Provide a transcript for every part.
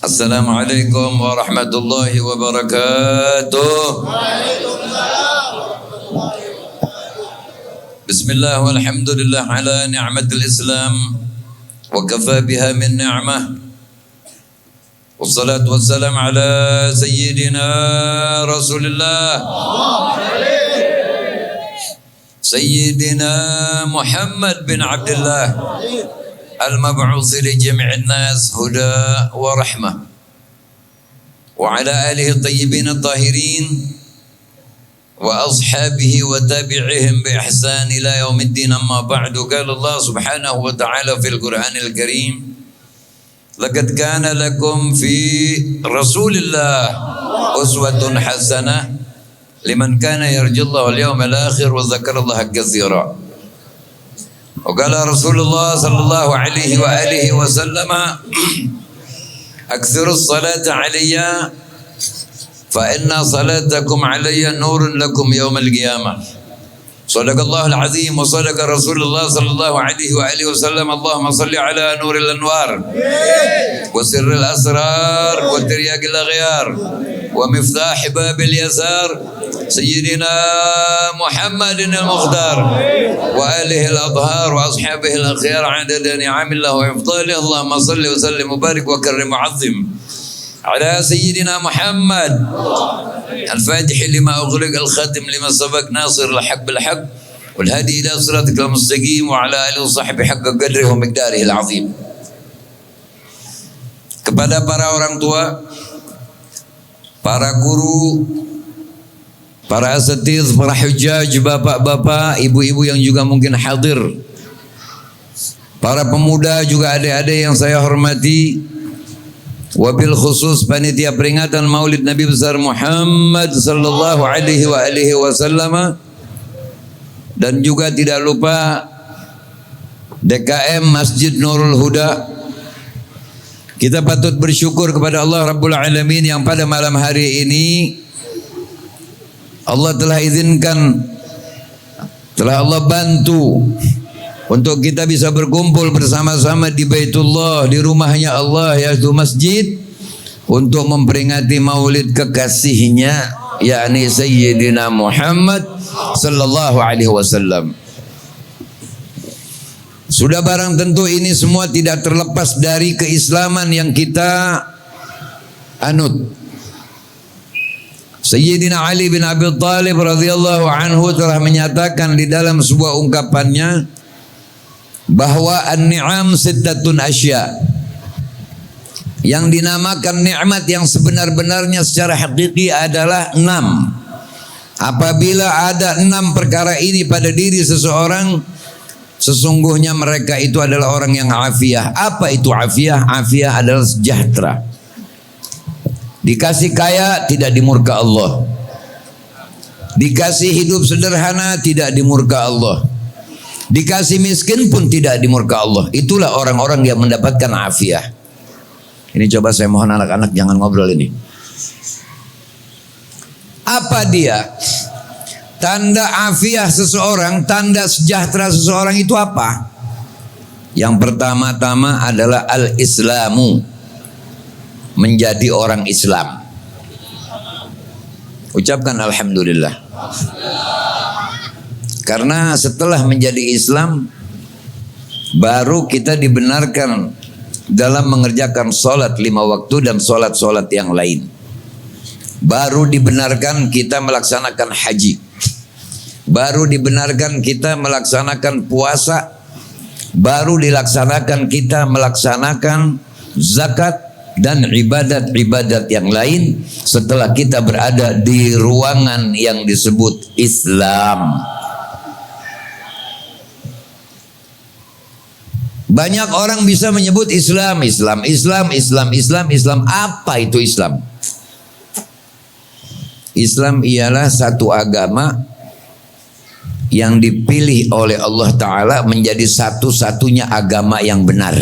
Assalamualaikum warahmatullahi wabarakatuh. Bismillah walhamdulillah ala ni'matil Islam wa kafa biha min ni'mah. Wassalatu wassalam ala sayyidina Rasulillah Sayyidina Muhammad bin Abdullah al-mab'uth li jami'in nas huda wa rahmah wa ala alihi at-tayyibin at-tahirin wa ashabihi wa tabi'ihim bi ihsan ila yaumiddin, amma ba'du. Qala Allah subhanahu wa ta'ala fil Qur'anil Karim, laqad kana lakum fi Rasulillah uswatun hasanah liman kana yarjullaha wal yawmal akhir wa dzakarallaha katsira. Wa qala Rasulullah sallallahu alaihi wa alihi wasallam, aktsirus salata alayya fa inna salatakum alayya nurun lakum yawmal qiyamah. Sadaqallahul azim wa sadaqa Rasulullah sallallahu alaihi wa alihi wasallam. Allahumma salli ala nuril anwar wa sirril asrar wa tiryaqil aghyar wa miftah babil yasar sayyidina Muhammadin al-Mukhtar wa alihi al-adhar wa ashabihi al-akhyar adada ni'amillah wa ifdalih. Allahumma salli wa sallim wa barik wa karrim wa azim ala sayyidina Muhammad al-fatih lima ughliq al-khatim lima sabaq nasir al-haq bil-haq wal hadi ila siratikal mustaqim wa ala alihi wa sahbihi haqqa qadrihi wa miqdarihi al-azim. Kepada para orang tua, para guru, para asatiz, para hujjaj, bapak-bapak, ibu-ibu yang juga mungkin hadir, para pemuda juga adik-adik yang saya hormati, wabil khusus panitia peringatan Maulid Nabi besar Muhammad sallallahu alaihi wa alihi wasallam, dan juga tidak lupa DKM Masjid Nurul Huda. Kita patut bersyukur kepada Allah Rabbul Alamin yang pada malam hari ini Allah telah izinkan, telah Allah bantu untuk kita bisa berkumpul bersama-sama di Baitullah, di rumahnya Allah, yaitu masjid, untuk memperingati maulid kekasihnya, yakni Sayyidina Muhammad sallallahu alaihi wasallam. Sudah barang tentu ini semua tidak terlepas dari keislaman yang kita anut. Sayyidina Ali bin Abi Thalib radhiyallahu anhu telah menyatakan di dalam sebuah ungkapannya bahwa an-ni'am sittatun asya, yang dinamakan nikmat yang sebenar-benarnya secara hakiki adalah 6. Apabila ada 6 perkara ini pada diri seseorang, sesungguhnya mereka itu adalah orang yang afiah. Apa itu afiah? Afiah adalah sejahtera. Dikasih kaya tidak dimurka Allah, dikasih hidup sederhana tidak dimurka Allah, dikasih miskin pun tidak dimurka Allah. Itulah orang-orang yang mendapatkan afiah. Ini coba saya mohon anak-anak jangan ngobrol ini. Apa dia? Tanda afiah seseorang, tanda sejahtera seseorang itu apa? Yang pertama-tama adalah al-islamu, menjadi orang Islam. Ucapkan alhamdulillah. Karena setelah menjadi Islam, baru kita dibenarkan dalam mengerjakan sholat 5 waktu dan sholat-sholat yang lain. Baru dibenarkan kita melaksanakan haji. Baru dibenarkan kita melaksanakan puasa. Baru dilaksanakan kita melaksanakan zakat dan ibadat-ibadat yang lain setelah kita berada di ruangan yang disebut Islam. Banyak orang bisa menyebut Islam. Apa itu Islam? Islam ialah satu agama yang dipilih oleh Allah Ta'ala menjadi satu-satunya agama yang benar.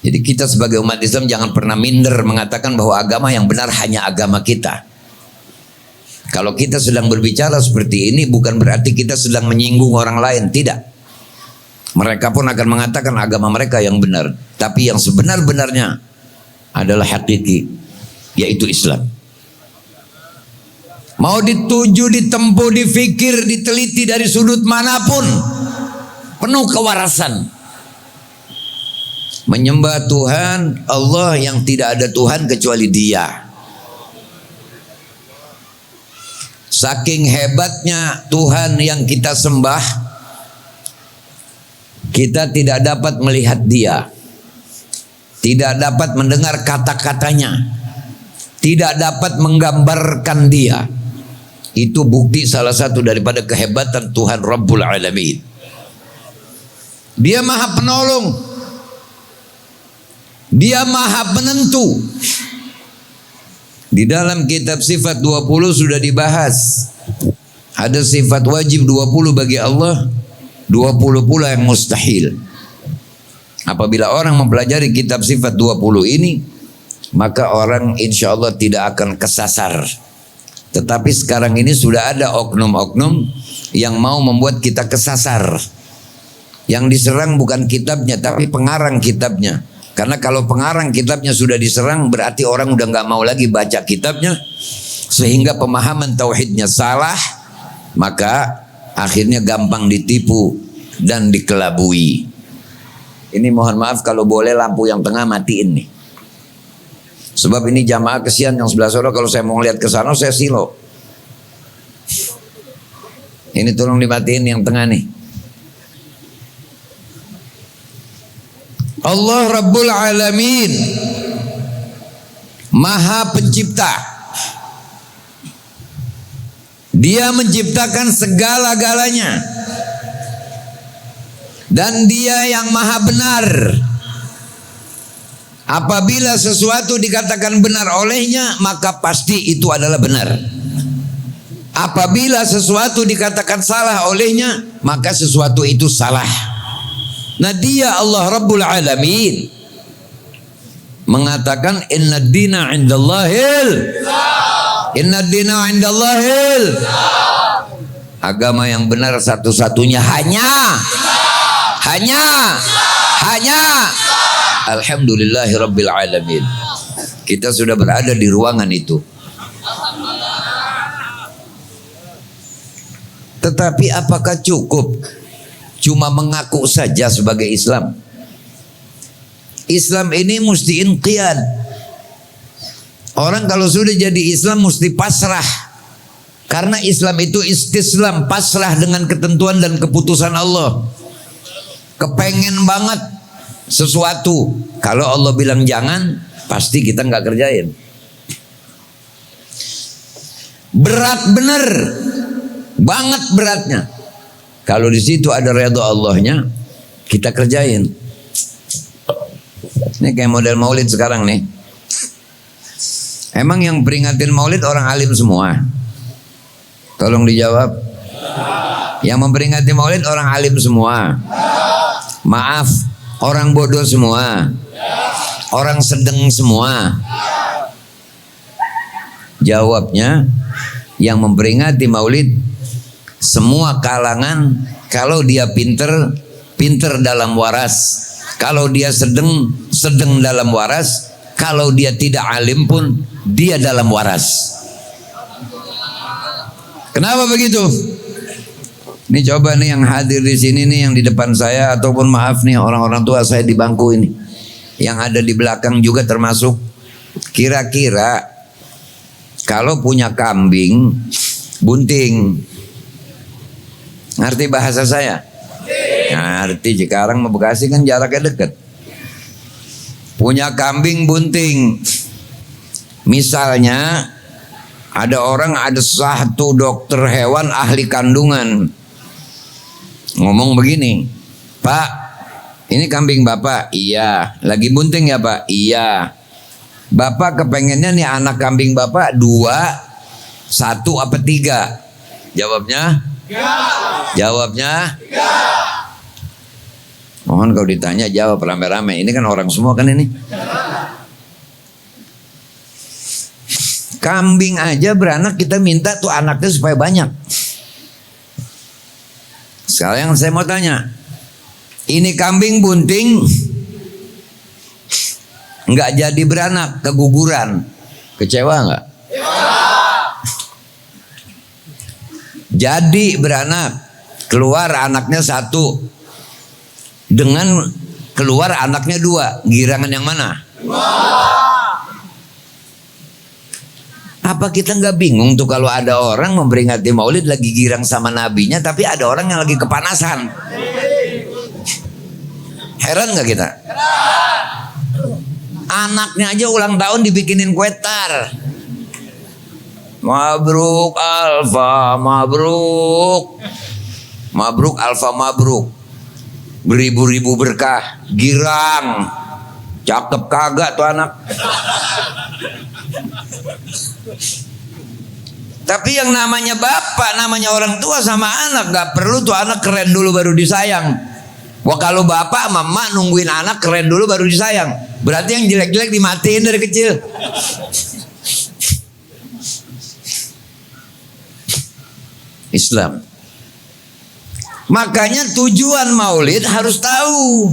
Jadi kita sebagai umat Islam jangan pernah minder mengatakan bahwa agama yang benar hanya agama kita. Kalau kita sedang berbicara seperti ini bukan berarti kita sedang menyinggung orang lain, tidak. Mereka pun akan mengatakan agama mereka yang benar. Tapi yang sebenar-benarnya adalah hakiki, yaitu Islam. Mau dituju, ditempuh, difikir, diteliti dari sudut manapun, penuh kewarasan. Menyembah Tuhan Allah yang tidak ada Tuhan kecuali Dia. Saking hebatnya Tuhan yang kita sembah, kita tidak dapat melihat Dia, tidak dapat mendengar kata-katanya, tidak dapat menggambarkan Dia. Itu bukti salah satu daripada kehebatan Tuhan Rabbul Alamin. Dia Maha Penolong, Dia Maha Penentu. Di dalam kitab sifat 20 sudah dibahas. Ada sifat wajib 20 bagi Allah, 20 pula yang mustahil. Apabila orang mempelajari kitab sifat 20 ini, maka orang insya Allah tidak akan kesasar. Tetapi sekarang ini sudah ada oknum-oknum yang mau membuat kita kesasar. Yang diserang bukan kitabnya, tapi pengarang kitabnya. Karena kalau pengarang kitabnya sudah diserang, berarti orang udah nggak mau lagi baca kitabnya, sehingga pemahaman tauhidnya salah, maka akhirnya gampang ditipu dan dikelabui. Ini mohon maaf kalau boleh lampu yang tengah matiin nih. Sebab ini jamaah kesian yang sebelah sana, kalau saya mau lihat ke sana saya silo. Ini tolong dimatiin yang tengah nih. Allah Rabbul Alamin, Maha Pencipta. Dia menciptakan segala-galanya. Dan Dia yang Maha Benar. Apabila sesuatu dikatakan benar olehnya, maka pasti itu adalah benar. Apabila sesuatu dikatakan salah olehnya, maka sesuatu itu salah. Nah, Dia Allah Rabbul Alamin mengatakan inna dina indallahil, inna dina indallahil, agama yang benar satu-satunya hanya Alhamdulillahi Rabbil Alamin. Kita sudah berada di ruangan itu. Tetapi apakah cukup cuma mengaku saja sebagai Islam? Islam ini mesti inqiyad. Orang kalau sudah jadi Islam mesti pasrah. Karena Islam itu istislam, pasrah dengan ketentuan dan keputusan Allah. Kepengen banget sesuatu, kalau Allah bilang jangan, pasti kita nggak kerjain. Berat bener, banget beratnya. Kalau di situ ada redha Allahnya, kita kerjain. Ini kayak model maulid sekarang nih. Emang yang peringatin maulid orang alim semua? Tolong dijawab. Yang memperingati maulid orang alim semua? Maaf, orang bodoh semua? Orang sedeng semua? Jawabnya, yang memperingati maulid semua kalangan. Kalau dia pinter, pinter dalam waras. Kalau dia sedeng, sedeng dalam waras. Kalau dia tidak alim pun, dia dalam waras. Kenapa begitu? Ini coba nih yang hadir di sini nih, yang di depan saya, ataupun maaf nih orang-orang tua saya di bangku ini, yang ada di belakang juga termasuk. Kira-kira kalau punya kambing bunting, ngerti bahasa saya? Ngerti. Cikarang sama Bekasi kan jaraknya dekat. Punya kambing bunting, misalnya ada orang, ada satu dokter hewan ahli kandungan ngomong begini, Pak, ini kambing Bapak? Iya. Lagi bunting ya Pak? Iya. Bapak kepengennya nih anak kambing Bapak 2, 1 apa 3? Jawabnya? Ya. Jawabnya? Ya. Mohon kalau ditanya jawab rame-rame. Ini kan orang semua kan ini. Kambing aja beranak kita minta tuh anaknya supaya banyak. Sekarang saya mau tanya, Ini kambing bunting nggak jadi beranak, keguguran, kecewa nggak? Jadi beranak, keluar anaknya satu, dengan keluar anaknya dua, girangan yang mana? Apa kita nggak bingung tuh kalau ada orang memperingati Maulid lagi girang sama nabinya, tapi ada orang yang lagi kepanasan? Heran nggak kita? Anaknya aja ulang tahun dibikinin kue tar. Mabruk Alfa, mabruk. Mabruk Alfa, mabruk. Beribu-ribu berkah, girang. Cakep kagak tuh anak. Tapi yang namanya bapak, namanya orang tua sama anak, gak perlu tuh anak keren dulu baru disayang. Wah, kalau bapak mama nungguin anak keren dulu baru disayang, berarti yang jelek-jelek dimatiin dari kecil. Islam. Makanya tujuan maulid harus tahu.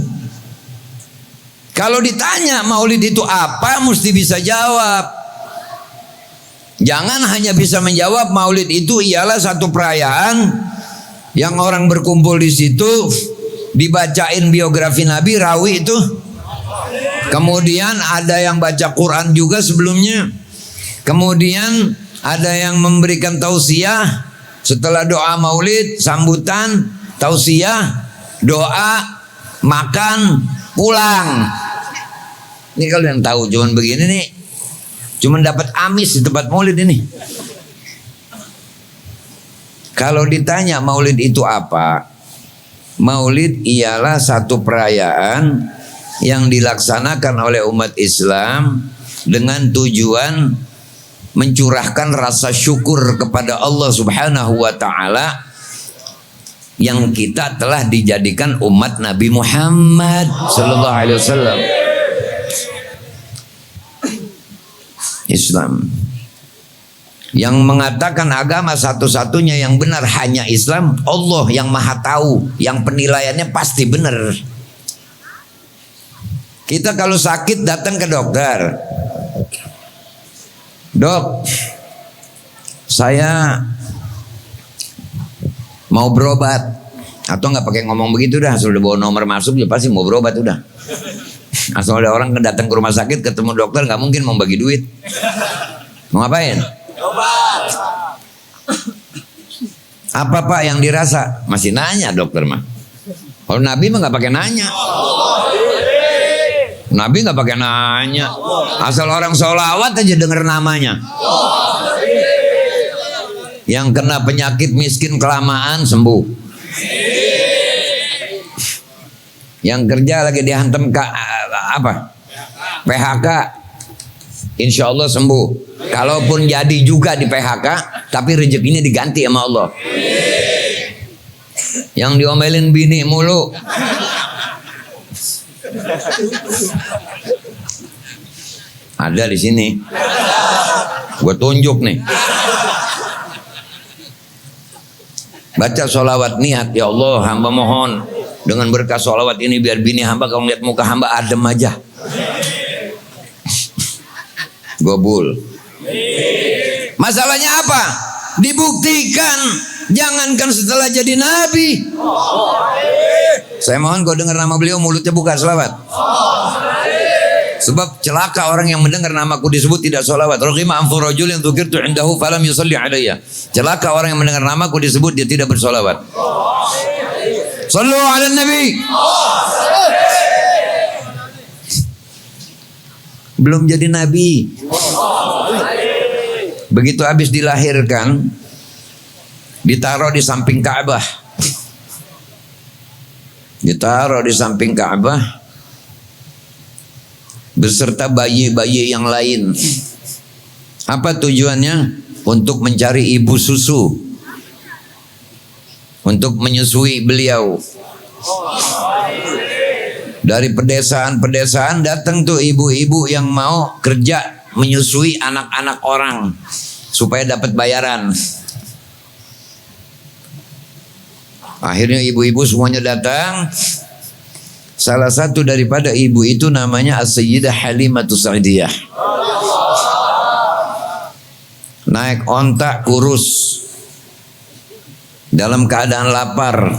Kalau ditanya maulid itu apa, mesti bisa jawab. Jangan hanya bisa menjawab maulid itu ialah satu perayaan yang orang berkumpul di situ, dibacain biografi Nabi, rawi itu. Kemudian ada yang baca Quran juga sebelumnya. Kemudian ada yang memberikan tausiah setelah doa maulid, sambutan, tausiah, doa, makan, pulang. Ini kalau yang tahu cuman begini nih, cuman dapat amis di tempat maulid ini. Kalau ditanya maulid itu apa? Maulid ialah satu perayaan yang dilaksanakan oleh umat Islam dengan tujuan mencurahkan rasa syukur kepada Allah Subhanahu wa taala yang kita telah dijadikan umat Nabi Muhammad sallallahu alaihi wasallam. Islam yang mengatakan agama satu-satunya yang benar hanya Islam, Allah yang maha tahu, yang penilaiannya pasti benar. Kita kalau sakit datang ke dokter, dok, saya mau berobat, atau nggak pakai ngomong begitu dah, sudah bawa nomor masuk ya pasti mau berobat udah. Asal ada orang datang ke rumah sakit ketemu dokter nggak mungkin mau bagi duit. Mau ngapain? Apa pak yang dirasa? Masih nanya dokter mah. Kalau Nabi mah nggak pakai nanya. Nabi nggak pakai nanya. Asal orang sholawat aja denger namanya. Yang kena penyakit miskin kelamaan sembuh. Yang kerja lagi dihantam PHK, insya Allah sembuh. Kalaupun jadi juga di PHK, tapi rezekinya diganti sama Allah. Yang diomelin bini mulu, ada di sini. Gue tunjuk nih. Baca sholawat niat, ya Allah hamba mohon dengan berkah sholawat ini biar bini hamba kalau lihat muka hamba adem aja. Gobul. Masalahnya apa? Dibuktikan. Jangankan setelah jadi nabi. Saya mohon kau dengar nama beliau mulutnya buka sholawat. Sebab celaka orang yang mendengar namaku disebut tidak sholawat. Raghima anfu rajulin dzukirtu indahu falam yusalli alayya. Celaka orang yang mendengar namaku disebut dia tidak bersolawat. Sallu ala nabi. Belum jadi nabi. Begitu habis dilahirkan, ditaruh di samping Ka'bah. Ditaruh di samping Ka'bah beserta bayi-bayi yang lain. Apa tujuannya? Untuk mencari ibu susu, untuk menyusui beliau. Dari pedesaan-pedesaan datang tuh ibu-ibu yang mau kerja menyusui anak-anak orang supaya dapat bayaran. Akhirnya ibu-ibu semuanya datang, Salah satu daripada ibu itu namanya As-Sayyidah Halimatus Sa'diyah. Naik onta kurus dalam keadaan lapar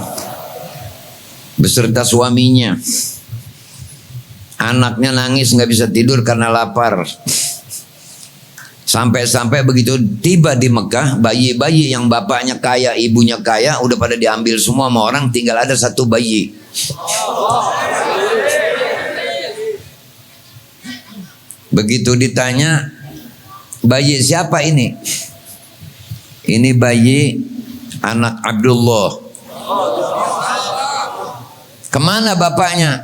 beserta suaminya. Anaknya nangis nggak bisa tidur karena lapar. Sampai-sampai begitu tiba di Mekah, bayi-bayi yang bapaknya kaya, ibunya kaya, udah pada diambil semua sama orang, tinggal ada satu bayi. Begitu ditanya, bayi siapa ini? Ini bayi anak Abdullah. Kemana bapaknya?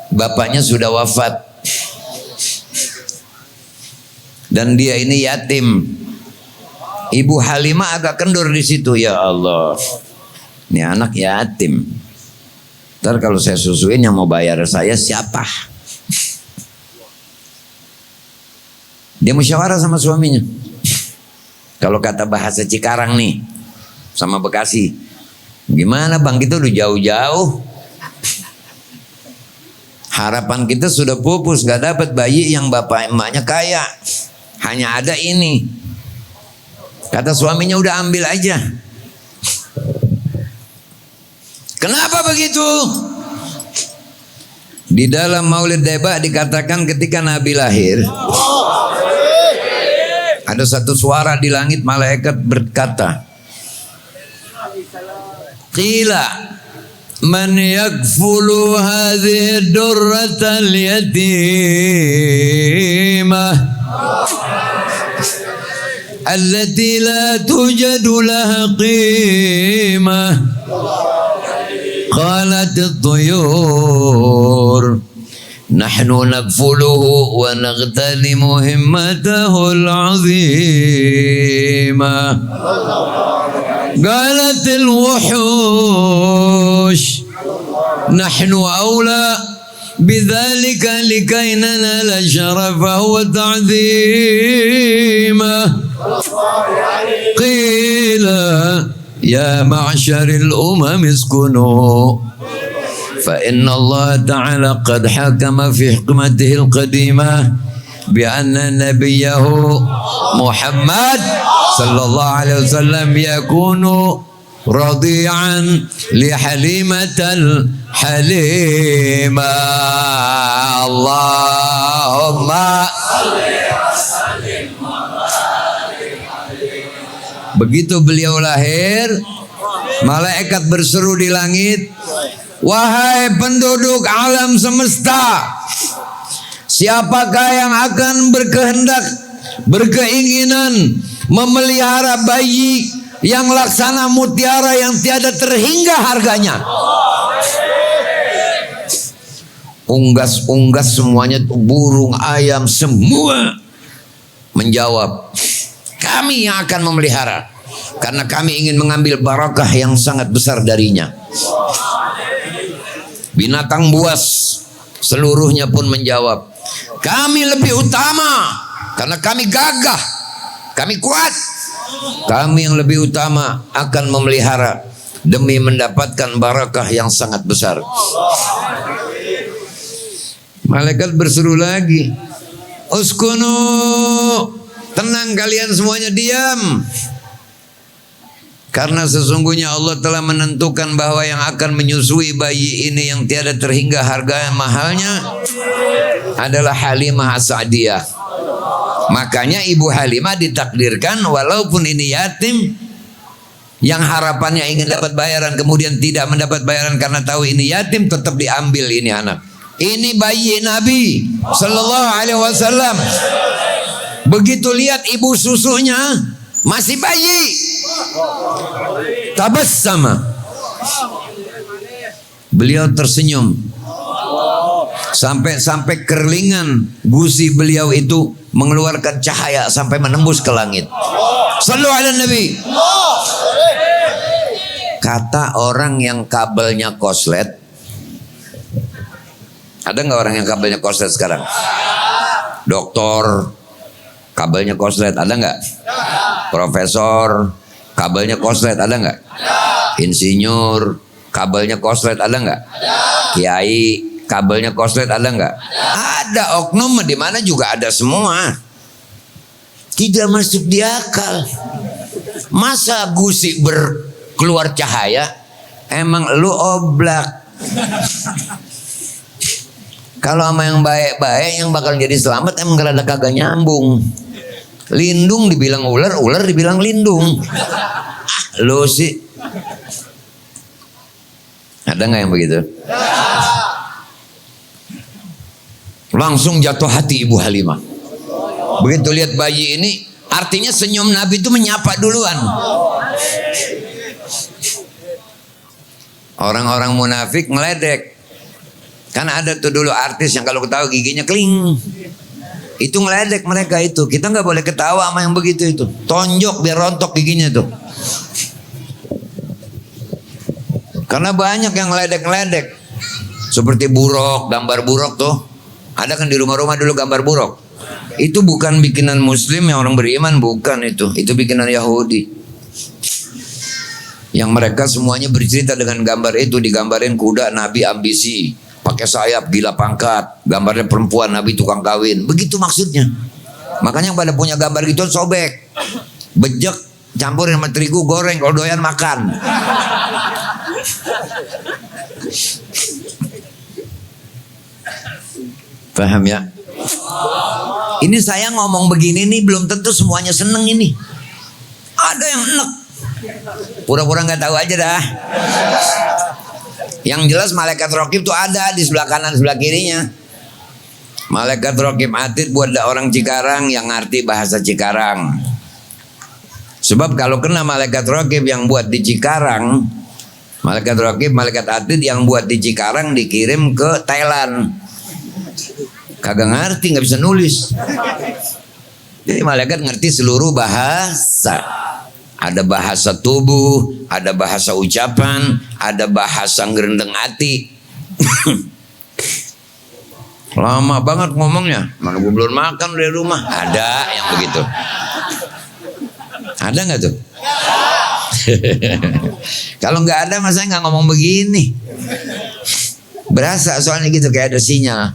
Bapaknya sudah wafat. Dan dia ini yatim. Ibu Halimah agak kendur di situ. Ya Allah, ini anak yatim. Ntar kalau saya susuin yang mau bayar saya siapa? Dia musyawarah sama suaminya. Kalau kata bahasa Cikarang nih, sama Bekasi, gimana bang, kita udah jauh-jauh. Harapan kita sudah pupus, gak dapat bayi yang bapak emaknya kaya. Hanya ada ini. Kata suaminya, udah ambil aja. Kenapa begitu? Di dalam Maulid Deba dikatakan ketika Nabi lahir, ada satu suara di langit, malaikat berkata, qila man yakfulu hadhihi durratal yatimah allati la tujadu laha qimah. Qalat at-tuyur nahnu nakfuluhu wa naghtalimu himmatahu al-'azimah. Qalat al-wuhush nahnu awla bidzalika likay nanala syarafahu wa ta'zimah. Qila ya ma'syaril uskunu fa inna Allah ta'ala qad hakama fi hikmatihi al-qadimah bi anna nabiyahu Muhammad sallallahu alaihi wasallam yakunu radi'an li halimatal halimah. Allahumma begitu beliau lahir, malaikat berseru di langit, wahai penduduk alam semesta, siapakah yang akan berkehendak, berkeinginan memelihara bayi yang laksana mutiara yang tiada terhingga harganya? Unggas-unggas semuanya, burung, ayam, semua menjawab, kami yang akan memelihara, karena kami ingin mengambil barakah yang sangat besar darinya. Binatang buas seluruhnya pun menjawab, kami lebih utama, karena kami gagah, kami kuat. Kami yang lebih utama akan memelihara demi mendapatkan barakah yang sangat besar. Malaikat berseru lagi, uskunu, tenang kalian semuanya, diam. Karena sesungguhnya Allah telah menentukan bahwa yang akan menyusui bayi ini yang tiada terhingga harga mahalnya adalah Halimah As-Sa'diyah. Makanya Ibu Halimah ditakdirkan walaupun ini yatim, yang harapannya ingin dapat bayaran kemudian tidak mendapat bayaran karena tahu ini yatim, tetap diambil ini anak. Ini bayi Nabi Sallallahu Alaihi Wasallam. Begitu lihat ibu susunya masih bayi, tabassama, beliau tersenyum sampai kerlingan gusi beliau itu mengeluarkan cahaya sampai menembus ke langit. Sallu ala Nabi. Kata orang yang kabelnya koslet, ada nggak orang yang kabelnya koslet sekarang? Doktor kabelnya koslet ada nggak? Profesor kabelnya koslet ada nggak? Insinyur kabelnya koslet ada nggak? Kiai kabelnya korslet ada nggak? Ada. Oknum di mana juga ada semua. Tidak masuk di akal. Masa gusi berkeluar cahaya? Emang lu oblak. Kalau sama yang baik-baik yang bakal jadi selamat emang rada kagak nyambung. Lindung dibilang ular, ular dibilang lindung. Lu sih. Ada nggak yang begitu? Langsung jatuh hati Ibu Halimah. Begitu lihat bayi ini, artinya senyum Nabi itu menyapa duluan. Orang-orang munafik ngeledek. Kan ada tuh dulu artis yang kalau ketawa giginya kling. Itu ngeledek mereka itu. Kita nggak boleh ketawa sama yang begitu itu. Tonjok biar rontok giginya tuh. Karena banyak yang ngeledek-ngeledek. Seperti buruk, gambar buruk tuh. Ada kan di rumah-rumah dulu gambar buruk. Itu bukan bikinan Muslim yang orang beriman, bukan itu. Itu bikinan Yahudi. Yang mereka semuanya bercerita dengan gambar itu. Digambarin kuda Nabi ambisi, pakai sayap, gila pangkat. Gambarnya perempuan Nabi tukang kawin. Begitu maksudnya. Makanya yang pada punya gambar gitu sobek, bejek, campurin sama terigu, goreng kalau doyan makan. Paham ya? Ini saya ngomong begini nih belum tentu semuanya seneng ini. Ada yang enek. Pura-pura nggak tahu aja dah. Yang jelas malaikat raqib tuh ada di sebelah kanan sebelah kirinya. Malaikat raqib atid buat orang Cikarang yang ngerti bahasa Cikarang. Sebab kalau kena malaikat raqib yang buat di Cikarang, malaikat raqib, malaikat atid yang buat di Cikarang dikirim ke Thailand. Kagak ngerti, nggak bisa nulis. Jadi malaikat ngerti seluruh bahasa. Ada bahasa tubuh, ada bahasa ucapan, ada bahasa ngerendeng hati. Lama banget ngomongnya. Mana gue belum makan dari rumah. Ada yang begitu. Ada nggak tuh? Kalau nggak ada, masa nggak ngomong begini? Berasa soalnya gitu, kayak ada sinyal.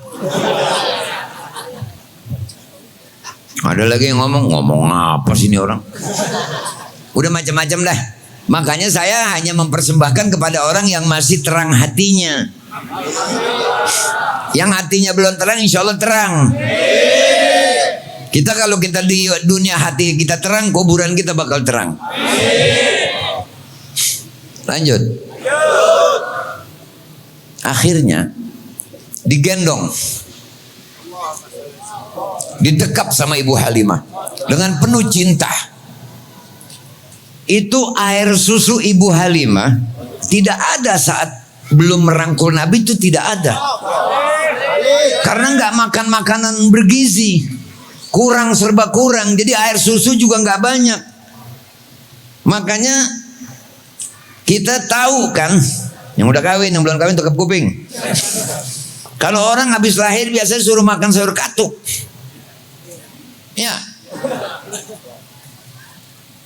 Ada lagi yang ngomong apa sih ini orang? Udah macam-macam dah. Makanya saya hanya mempersembahkan kepada orang yang masih terang hatinya. Yang hatinya belum terang, insya Allah terang. Kita kalau kita di dunia hati kita terang, kuburan kita bakal terang. Lanjut. Akhirnya digendong, didekap sama Ibu Halimah dengan penuh cinta. Itu air susu Ibu Halimah tidak ada saat belum merangkul Nabi, itu tidak ada. Karena nggak makan makanan bergizi, kurang serba kurang, jadi air susu juga nggak banyak. Makanya kita tahu kan, yang udah kawin, yang belum kawin tutup kuping. Kalau orang habis lahir biasanya suruh makan sayur katuk. Ya.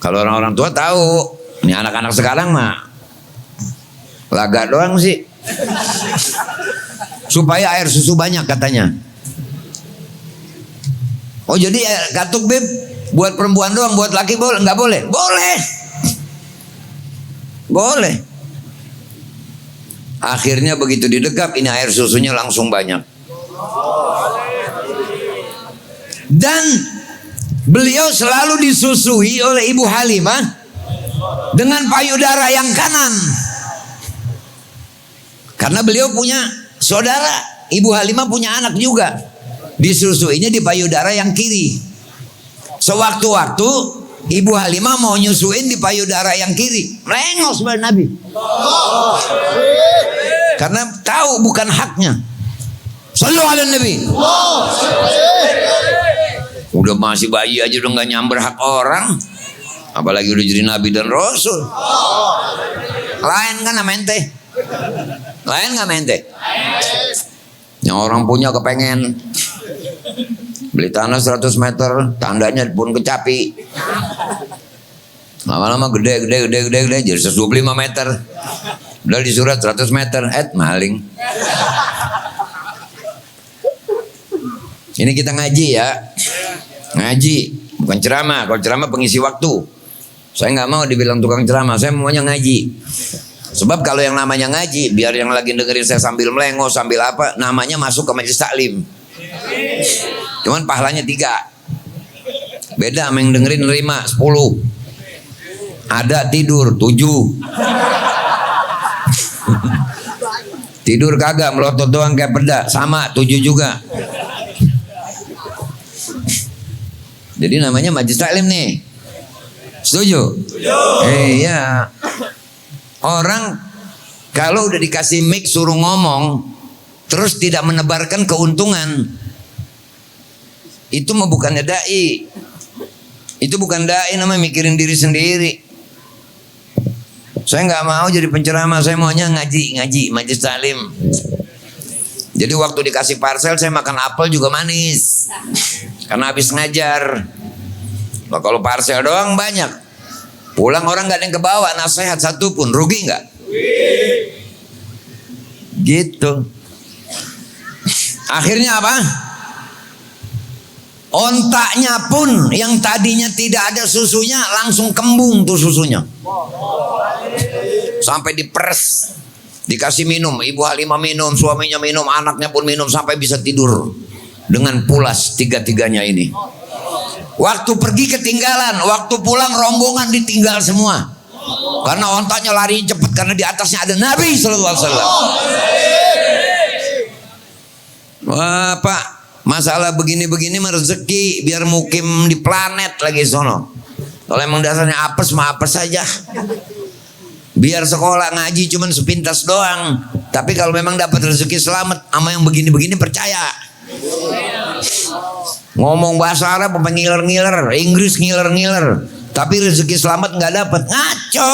Kalau orang-orang tua tahu, ini anak-anak sekarang mah laga doang sih. Supaya air susu banyak katanya. Oh jadi katuk beb buat perempuan doang, buat laki boleh? Nggak boleh? Boleh. Boleh. Akhirnya begitu didekap, ini air susunya langsung banyak. Dan beliau selalu disusui oleh Ibu Halimah dengan payudara yang kanan. Karena beliau punya saudara, Ibu Halimah punya anak juga. Disusuinya di payudara yang kiri. Sewaktu-waktu Ibu Halimah mau nyusuin di payudara yang kiri, melengos sama Nabi. Karena tahu bukan haknya. Sallu ala Nabi. Udah masih bayi aja udah nggak nyamber hak orang, apalagi udah jadi Nabi dan Rasul. Lain kan sama ente? Lain nggak sama ente? Yang orang punya kepengen beli tanah 100 meter, tandanya pun kecapi. Lama-lama gede jadi 125 meter. Udah disurat 100 meter, maling. Ini kita ngaji ya. Ngaji, bukan ceramah. Kalau ceramah pengisi waktu. Saya nggak mau dibilang tukang ceramah, saya maunya ngaji. Sebab kalau yang namanya ngaji, biar yang lagi dengerin saya sambil melengos, sambil apa, namanya masuk ke majelis taklim. Cuman pahalanya 3. Beda sama yang dengerin 5, 10. Ada tidur 7. Tidur kagak, melotot doang kayak peda, sama 7 juga. Jadi namanya majelis taklim nih. Setuju? Iya. Orang kalau udah dikasih mic suruh ngomong terus tidak menebarkan keuntungan, itu mah bukannya dai. Itu bukan dai, namanya mikirin diri sendiri. Saya nggak mau jadi penceramah, saya maunya ngaji majelis taklim. Jadi waktu dikasih parcel saya makan apel juga manis, karena habis ngajar. Nah, kalau parcel doang banyak, pulang orang nggak ada yang kebawa nasihat satu pun, rugi nggak? Gitu. Akhirnya apa? Ontaknya pun yang tadinya tidak ada susunya langsung kembung tuh susunya. Sampai diperes, dikasih minum, Ibu Halimah minum, suaminya minum, anaknya pun minum, sampai bisa tidur dengan pulas 3-3-nya ini. Waktu pergi ketinggalan, waktu pulang rombongan ditinggal semua. Karena ontaknya lari cepat, karena di atasnya ada Nabi Sallallahu Alaihi Wasallam. Wah Pak, masalah begini-begini mah rezeki, biar mukim di planet lagi sono. Kalau emang dasarnya apes mah apes saja. Biar sekolah ngaji cuman sepintas doang. Tapi kalau memang dapat rezeki selamat, sama yang begini-begini percaya. Ngomong bahasa Arab apa ngiler-ngiler, Inggris ngiler-ngiler, tapi rezeki selamat nggak dapat, ngaco.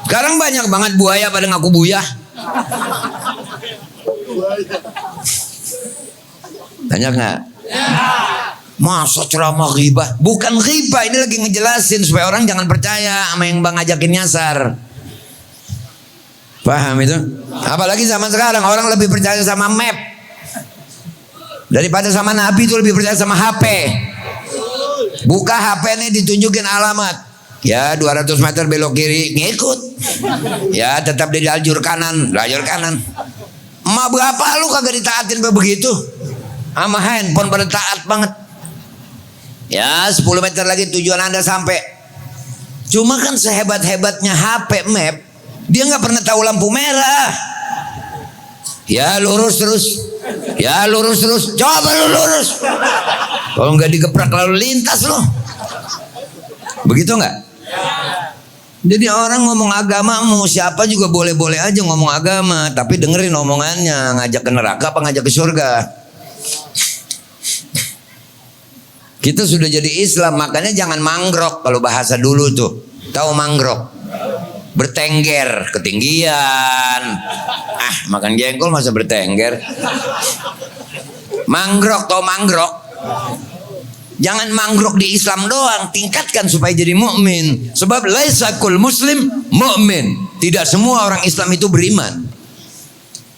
Sekarang banyak banget buaya pada ngaku buyah. Banyak nggak? Masa ceramah ghibah? Bukan ghibah, ini lagi ngejelasin supaya orang jangan percaya sama yang bang ngajakin nyasar. Paham itu? Apalagi zaman sekarang orang lebih percaya sama map daripada sama Nabi, itu lebih percaya sama HP. Buka HP nih ditunjukin alamat. Ya 200 meter belok kiri, ngikut. Ya tetap di lajur kanan, lajur kanan. Emak berapa lu kagak ditaatin begitu? Sama handphone pada taat banget. Ya 10 meter lagi tujuan Anda sampai. Cuma kan sehebat-hebatnya HP map, dia nggak pernah tahu lampu merah. Ya lurus terus, ya lurus terus, coba lu lurus. Kalau nggak digeprak lalu lintas lo. Begitu nggak? Jadi orang ngomong agama, mau siapa juga boleh-boleh aja ngomong agama, tapi dengerin omongannya, ngajak ke neraka apa ngajak ke surga. Kita sudah jadi Islam, makanya jangan manggrok. Kalau bahasa dulu tuh, tahu manggrok? Bertengger, ketinggian. Makan jengkol masa bertengger? Manggrok, tahu manggrok? Jangan manggrok di Islam doang, tingkatkan supaya jadi mukmin. Sebab laisa kul muslim mukmin. Tidak semua orang Islam itu beriman.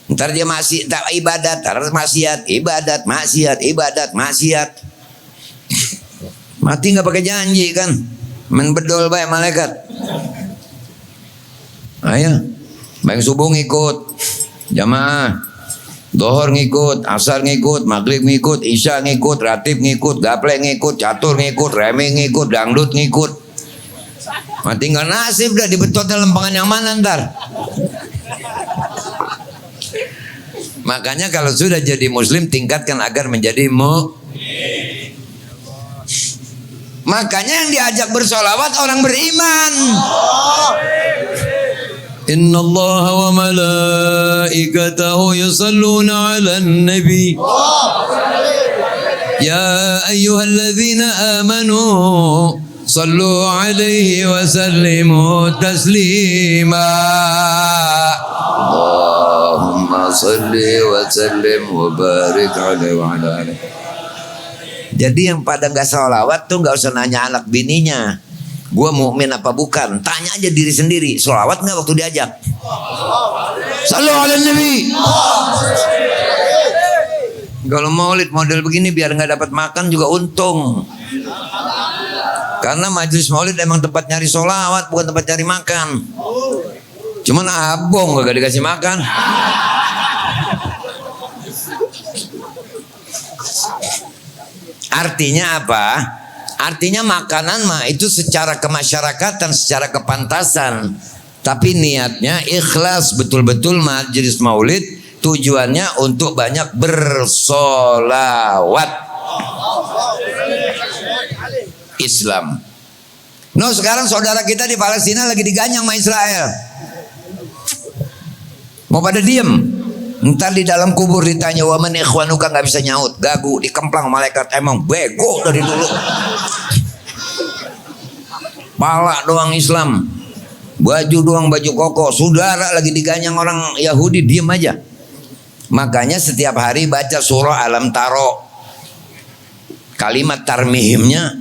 Ntar dia masih tak ibadat, terus maksiat, ibadat, maksiat, ibadat, maksiat. Mati nggak pakai janji kan, main bedol baik malaikat. Ayo, baik subuh ngikut, jamaah, dohor ngikut, asar ngikut, maghrib ngikut, isya ngikut, ratib ngikut, gaplek ngikut, catur ngikut, remeh ngikut, dangdut ngikut. Mati nggak nasib dah dibetotnya lempangan yang mana ntar. Makanya kalau sudah jadi muslim tingkatkan agar menjadi Makanya yang diajak bersolawat orang beriman. Inna Allah wa malaikatahu yusalluna ala nabi. Ya ayyuhalladzina amanu sallu alaihi wa sallimu taslima. Allahumma salli wa sallim wa barik alaihi wa ala alihi. Jadi yang pada nggak sholawat tuh nggak usah nanya anak bininya, gue mukmin apa bukan, tanya aja diri sendiri, sholawat nggak waktu diajak? Sallu ala nabi. Kalau maulid model begini biar nggak dapat makan juga untung. Karena majelis maulid emang tempat nyari sholawat, bukan tempat nyari makan. Cuman abong gak dikasih makan. Artinya apa? Artinya makanan mah itu secara kemasyarakatan, secara kepantasan. Tapi niatnya ikhlas, betul-betul majelis maulid tujuannya untuk banyak bersolawat. Islam. No, sekarang saudara kita di Palestina lagi diganyang sama Israel. Mau pada diem? Ntar di dalam kubur ditanya, wa man ikhwanuka, nggak bisa nyaut, gagu, dikemplang malaikat, emang bego dari dulu. Pala doang Islam, baju doang baju koko. Saudara lagi diganyang orang Yahudi, diem aja. Makanya setiap hari baca surah Alam Taro. Kalimat tarmihimnya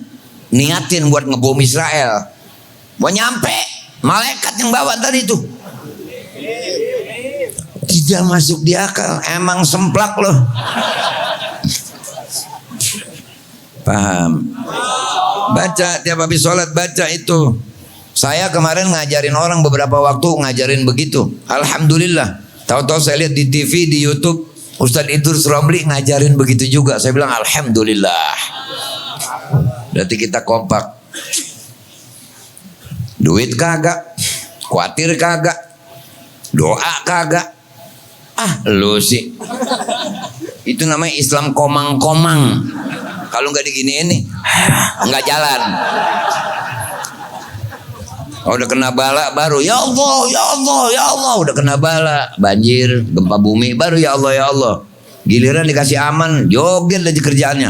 niatin buat ngebom Israel. Mau nyampe, malaikat yang bawa tadi itu. Tidak masuk di akal, emang semplak loh. Paham? Baca tiap habis sholat, baca itu. Saya kemarin ngajarin orang beberapa waktu, ngajarin begitu. Alhamdulillah. Tahu-tahu saya lihat di TV, di YouTube, Ustadz Idrus Romli ngajarin begitu juga. Saya bilang alhamdulillah. Berarti kita kompak. Duit kagak, khawatir kagak, doa kagak. Ah, lu sih. Itu namanya Islam komang-komang. Kalau nggak diginiin nih, nggak jalan. Oh, udah kena bala baru ya Allah, ya Allah, ya Allah. Udah kena bala, banjir, gempa bumi, baru ya Allah, ya Allah. Giliran dikasih aman, joget aja kerjaannya.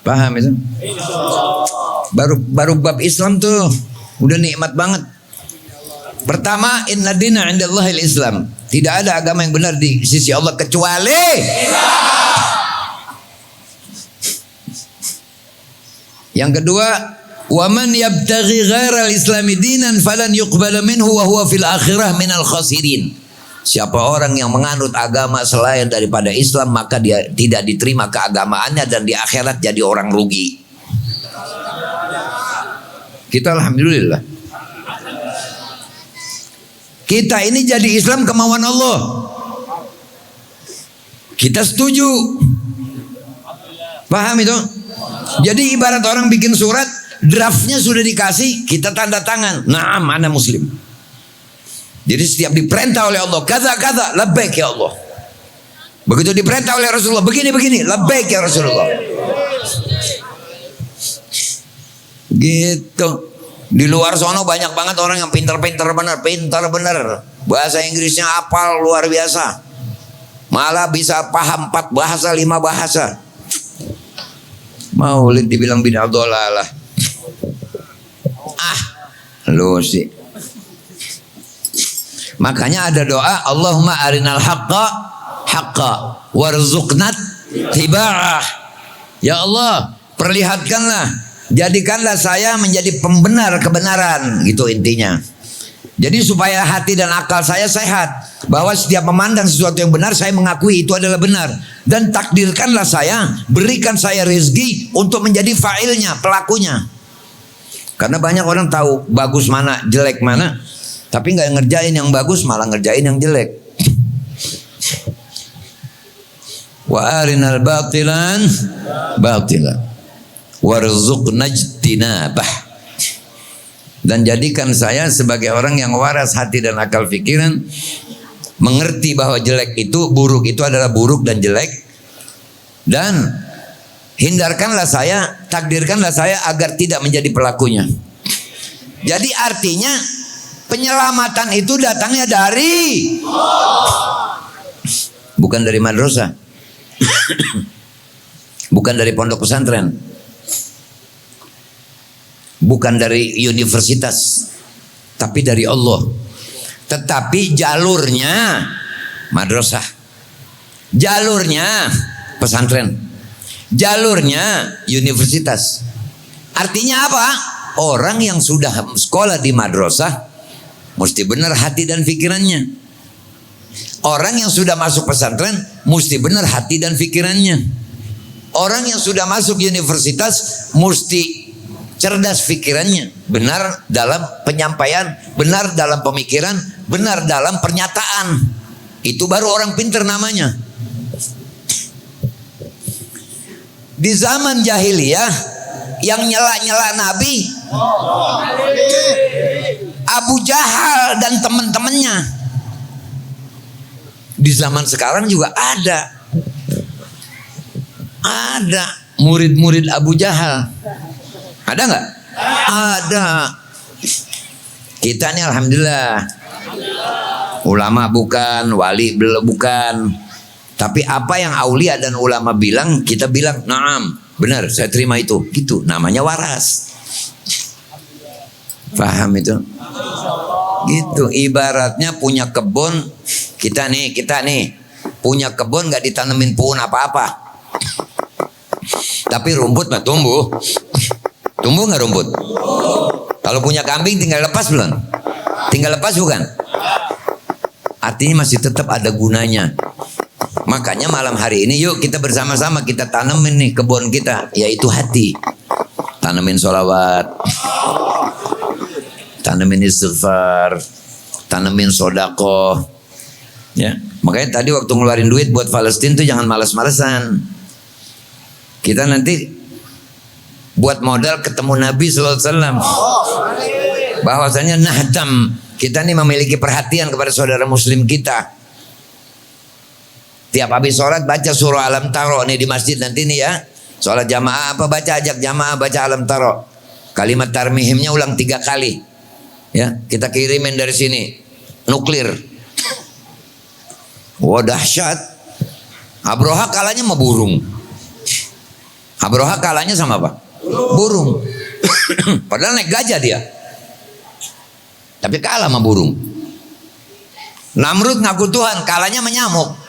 Paham itu? Baru bab Islam tuh udah nikmat banget. Pertama, inna dina indallahil Islam. Tidak ada agama yang benar di sisi Allah kecuali Islam. Yang kedua, wa man yabtaghi ghairal islami dinan falan yuqbala minhu wa huwa fil akhirah minal khasirin. Siapa orang yang menganut agama selain daripada Islam, maka dia tidak diterima keagamaannya dan di akhirat jadi orang rugi. Kita alhamdulillah. Kita ini jadi Islam kemauan Allah. Kita setuju. Paham itu? Jadi ibarat orang bikin surat, draftnya sudah dikasih, kita tanda tangan. Naam, ana muslim. Jadi setiap diperintah oleh Allah, kata-kata, labbaik ya Allah. Begitu diperintah oleh Rasulullah, begini-begini, labbaik ya Rasulullah. Gitu. Di luar sono banyak banget orang yang pintar-pintar benar. Bahasa Inggrisnya hafal luar biasa. Malah bisa paham 4 bahasa, 5 bahasa. Maulid dibilang bid'ah dhalalah. Ah, lu sih. Makanya ada doa, Allahumma arinal haqqa haqqa warzuqnat tiba'ah. Ya Allah, perlihatkanlah, jadikanlah saya menjadi pembenar kebenaran, gitu intinya. Jadi supaya hati dan akal saya sehat, bahwa setiap memandang sesuatu yang benar saya mengakui itu adalah benar, dan takdirkanlah saya, berikan saya rezeki untuk menjadi fa'ilnya, pelakunya. Karena banyak orang tahu bagus mana, jelek mana, tapi nggak ngerjain yang bagus, malah ngerjain yang jelek. Wa arinal batilan batila warzuqna ijtinabah. Dan jadikan saya sebagai orang yang waras hati dan akal pikiran, mengerti bahwa jelek itu, buruk itu adalah buruk dan jelek, dan hindarkanlah saya, takdirkanlah saya agar tidak menjadi pelakunya. Jadi artinya penyelamatan itu datangnya dari, bukan dari madrasah, bukan dari pondok pesantren, bukan dari universitas, tapi dari Allah. Tetapi jalurnya madrasah, jalurnya pesantren, jalurnya universitas. Artinya apa? Orang yang sudah sekolah di madrasah mesti benar hati dan pikirannya. Orang yang sudah masuk pesantren mesti benar hati dan pikirannya. Orang yang sudah masuk universitas mesti cerdas pikirannya, benar dalam penyampaian, benar dalam pemikiran, benar dalam pernyataan. Itu baru orang pintar namanya. Di zaman jahiliyah yang nyela-nyela Nabi Abu Jahal dan teman-temannya. Di zaman sekarang juga ada murid-murid Abu Jahal. Ada nggak? Ada. Kita nih alhamdulillah ulama bukan, wali belum bukan. Tapi apa yang aulia dan ulama bilang, kita bilang, naam, benar, saya terima itu. Gitu, namanya waras. Paham itu? Gitu, ibaratnya punya kebun, kita nih punya kebun nggak ditanemin pohon apa-apa. Tapi rumput mah tumbuh. Tumbuh nggak rumput? Kalau punya kambing tinggal lepas belum? Tinggal lepas bukan? Artinya masih tetap ada gunanya. Makanya malam hari ini yuk kita bersama-sama kita tanemin nih kebun kita, yaitu hati. Tanemin sholawat, tanemin istighfar, tanemin sodakoh. Ya, makanya tadi waktu ngeluarin duit buat Palestina tuh jangan malas-malesan. Kita nanti buat modal ketemu Nabi SAW. Bahwasanya nahdam, kita nih memiliki perhatian kepada saudara muslim kita. Tiap habis sholat baca surah Alam Taro nih di masjid nanti nih ya. Sholat jamaah apa baca, ajak jamaah baca Alam Taro. Kalimat tarmihimnya ulang 3 kali. Ya, kita kirimin dari sini. Nuklir. Wah dahsyat. Abroha kalahnya sama burung. Abroha kalahnya sama apa? Burung. Padahal naik gajah dia. Tapi kalah sama burung. Namrud ngaku Tuhan, kalahnya sama nyamuk.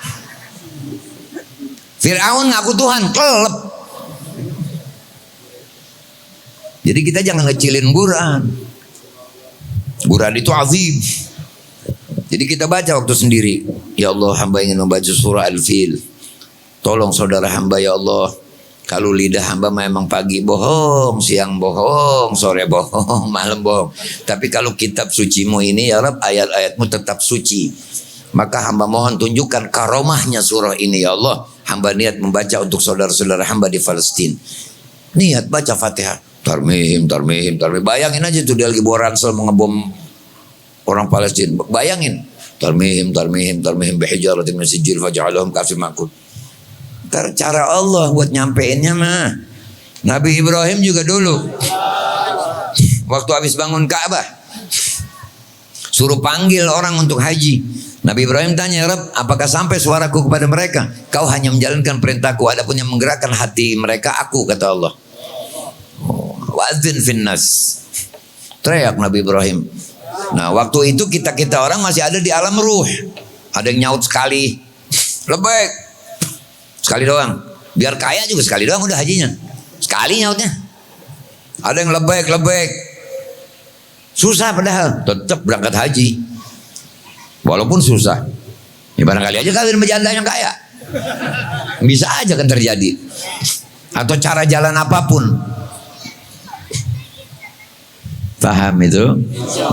Fir'aun ngaku Tuhan, kelep. Jadi kita jangan ngecilin Quran. Quran itu azim. Jadi kita baca waktu sendiri. Ya Allah, hamba ingin membaca surah Al-Fil. Tolong saudara hamba ya Allah. Kalau lidah hamba memang pagi bohong, siang bohong, sore bohong, malam bohong. Tapi kalau kitab sucimu ini ya Rabb, ayat-ayatmu tetap suci. Maka hamba mohon tunjukkan karomahnya surah ini ya Allah. Hamba niat membaca untuk saudara-saudara hamba di Palestina. Niat baca Fatihah. Tarmihim. Bayangin aja tuh dia lagi bawa ransel mengebom orang Palestina. Bayangin. Tarmihim bihijaratin min sijil faj'alahum kafir makul. Cara Allah buat nyampeinnya mah. Nabi Ibrahim juga dulu. Waktu habis bangun Ka'bah. Suruh panggil orang untuk haji. Nabi Ibrahim tanya, Rabb, apakah sampai suaraku kepada mereka? Kau hanya menjalankan perintahku, adapun yang menggerakkan hati mereka aku, kata Allah. Wa'adzin finnas. Teriak Nabi Ibrahim. Nah, waktu itu kita orang masih ada di alam ruh. Ada yang nyaut sekali, lebek, sekali doang. Biar kaya juga sekali doang udah hajinya. Sekali nyautnya. Ada yang lebek. Susah padahal, tetap berangkat haji. Walaupun susah. Ya barangkali aja kawin sama janda yang kaya. Bisa aja kan terjadi. Atau cara jalan apapun. Paham itu?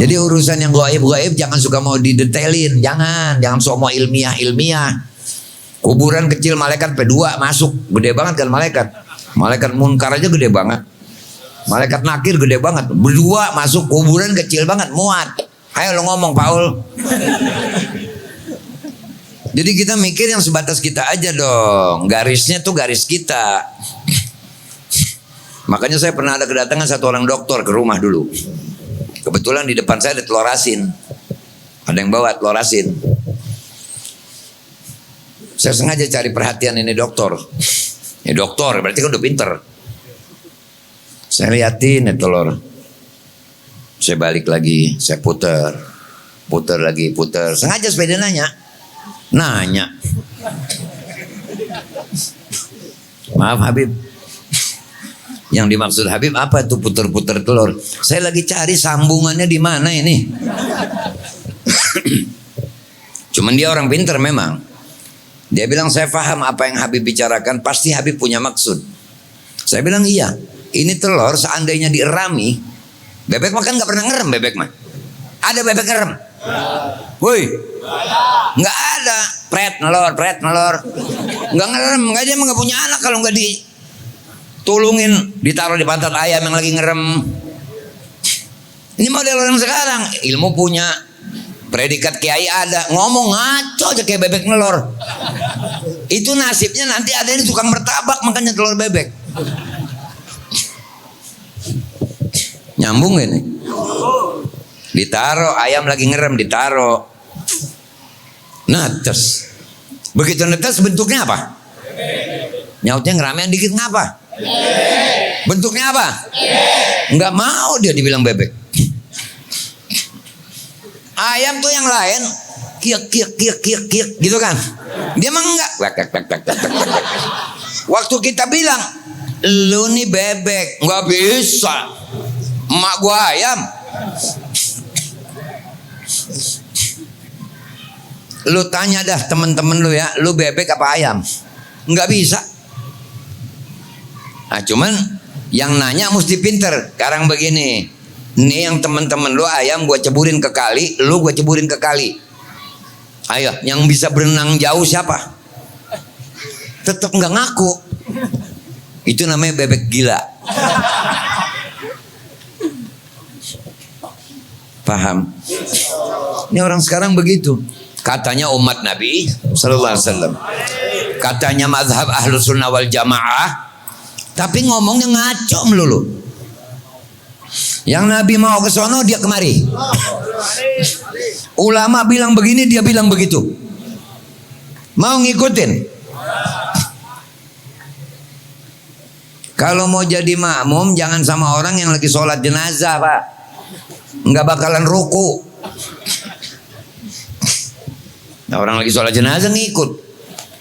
Jadi urusan yang gaib jangan suka mau didetailin. Jangan sok mau ilmiah. Kuburan kecil malaikat P2 masuk. Gede banget kan malaikat. Malaikat munkar aja gede banget. Malaikat nakir gede banget. Berdua masuk kuburan kecil banget. Muat. Ayo lo ngomong Paul. Jadi kita mikir yang sebatas kita aja dong. Garisnya tuh garis kita. Makanya saya pernah ada kedatangan satu orang dokter ke rumah dulu. Kebetulan di depan saya ada telur asin. Ada yang bawa telur asin. Saya sengaja cari perhatian ini dokter. Ini dokter berarti kan udah pinter. Saya liatin telur. Saya balik lagi, saya puter lagi. Sengaja sepeda nanya. Maaf Habib. Yang dimaksud Habib apa tuh puter-puter telur? Saya lagi cari sambungannya di mana ini. Cuman dia orang pintar memang. Dia bilang, saya paham apa yang Habib bicarakan, pasti Habib punya maksud. Saya bilang iya, ini telur seandainya dierami, bebek makan gak pernah ngerem bebek mah. Ada bebek ngerem? Woi, nggak ada. Pret nelor, nggak ngerem, nggak, dia nggak punya anak kalau nggak ditulungin, ditaruh di pantat ayam yang lagi ngerem. Ini model orang sekarang, ilmu punya, predikat kiai ada, ngomong ngaco aja kayak bebek nelor. Itu nasibnya nanti ada ini tukang martabak makanya telur bebek. Nyambung ini. Ditaruh, ayam lagi ngerem, ditaruh. Netes. Begitu netes bentuknya apa? Nyautnya ngeramean dikit ngapa? Bentuknya apa? Nggak mau dia dibilang bebek. Ayam tuh yang lain kiek gitu kan. Dia mah enggak. Waktu kita bilang, lu nih bebek, nggak bisa. Emak gua ayam. Lu tanya dah temen-temen lu ya, lu bebek apa ayam? Nggak bisa. Nah cuman yang nanya mesti pinter. Sekarang begini, nih yang temen-temen lu ayam gua ceburin ke kali, lu gua ceburin ke kali. Ayo, yang bisa berenang jauh siapa? Tetap nggak ngaku. Itu namanya bebek gila. Paham? Ini orang sekarang begitu. Katanya umat Nabi Sallallahu Alaihi Wasallam, katanya mazhab Ahlus Sunnah wal Jamaah, tapi ngomongnya ngaco melulu. Yang Nabi mau ke sono dia kemari. Ulama bilang begini dia bilang begitu. Mau ngikutin. Kalau mau jadi makmum jangan sama orang yang lagi sholat jenazah, Pak. Nggak bakalan ruku. Nah, orang lagi sholat jenazah ngikut,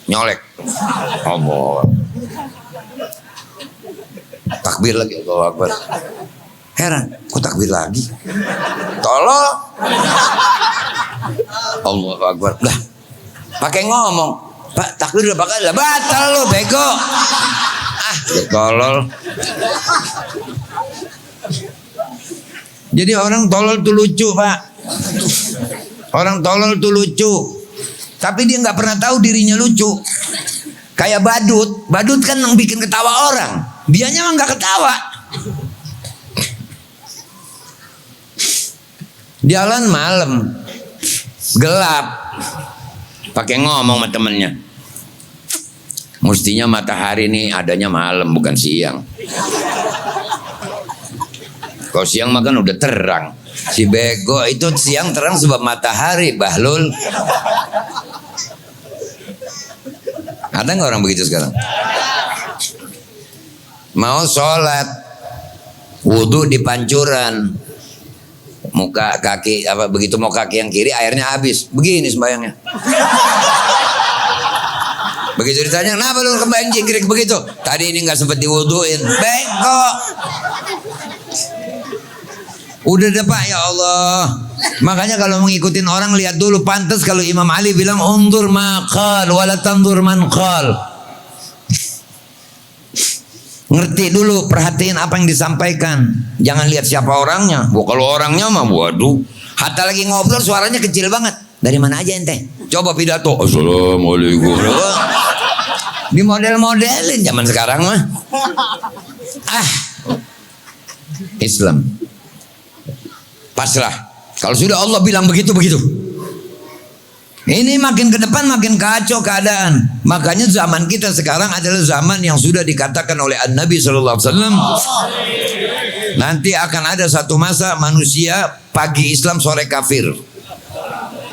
nyolek. Allah. Takbir lagi, Allahu Akbar. Heran, kok takbir lagi? Tolol. Allahu Akbar. Lah, pakai ngomong, Pak, takbir udah batal lo, bego. Ah, tolol. Jadi orang tolol tuh lucu, Pak. Orang tolol tuh lucu. Tapi dia nggak pernah tahu dirinya lucu. Kayak badut. Badut kan yang bikin ketawa orang. Dianya mah nggak ketawa. Jalan malam, gelap, pakai ngomong sama temennya. Mestinya matahari ini adanya malam bukan siang. Kalau siang makan udah terang. Si bego itu siang terang sebab matahari, Bahlul. Ada nggak orang begitu sekarang? Mau sholat, wudhu di pancuran, muka kaki apa begitu mau kaki yang kiri airnya habis, begini sembayangnya. Begitu ditanya, kenapa lu kembali jingkrik begitu? Tadi ini nggak sempat diwuduin, bego. Udah deh Pak, ya Allah. Makanya kalau mengikutin orang lihat dulu, pantas kalau Imam Ali bilang undur maqal wala tandur man qal. Ngerti dulu, perhatiin apa yang disampaikan. Jangan lihat siapa orangnya. Kalau orangnya mah waduh. Hatta lagi ngobrol suaranya kecil banget. Dari mana aja ente? Coba pidato. Assalamualaikum. Di model-modelin zaman sekarang mah. Islam. Pasrah. Kalau sudah Allah bilang begitu-begitu. Ini makin ke depan makin kacau keadaan. Makanya zaman kita sekarang adalah zaman yang sudah dikatakan oleh An-Nabi Sallallahu Alaihi Wasallam. Nanti akan ada satu masa manusia pagi Islam sore kafir.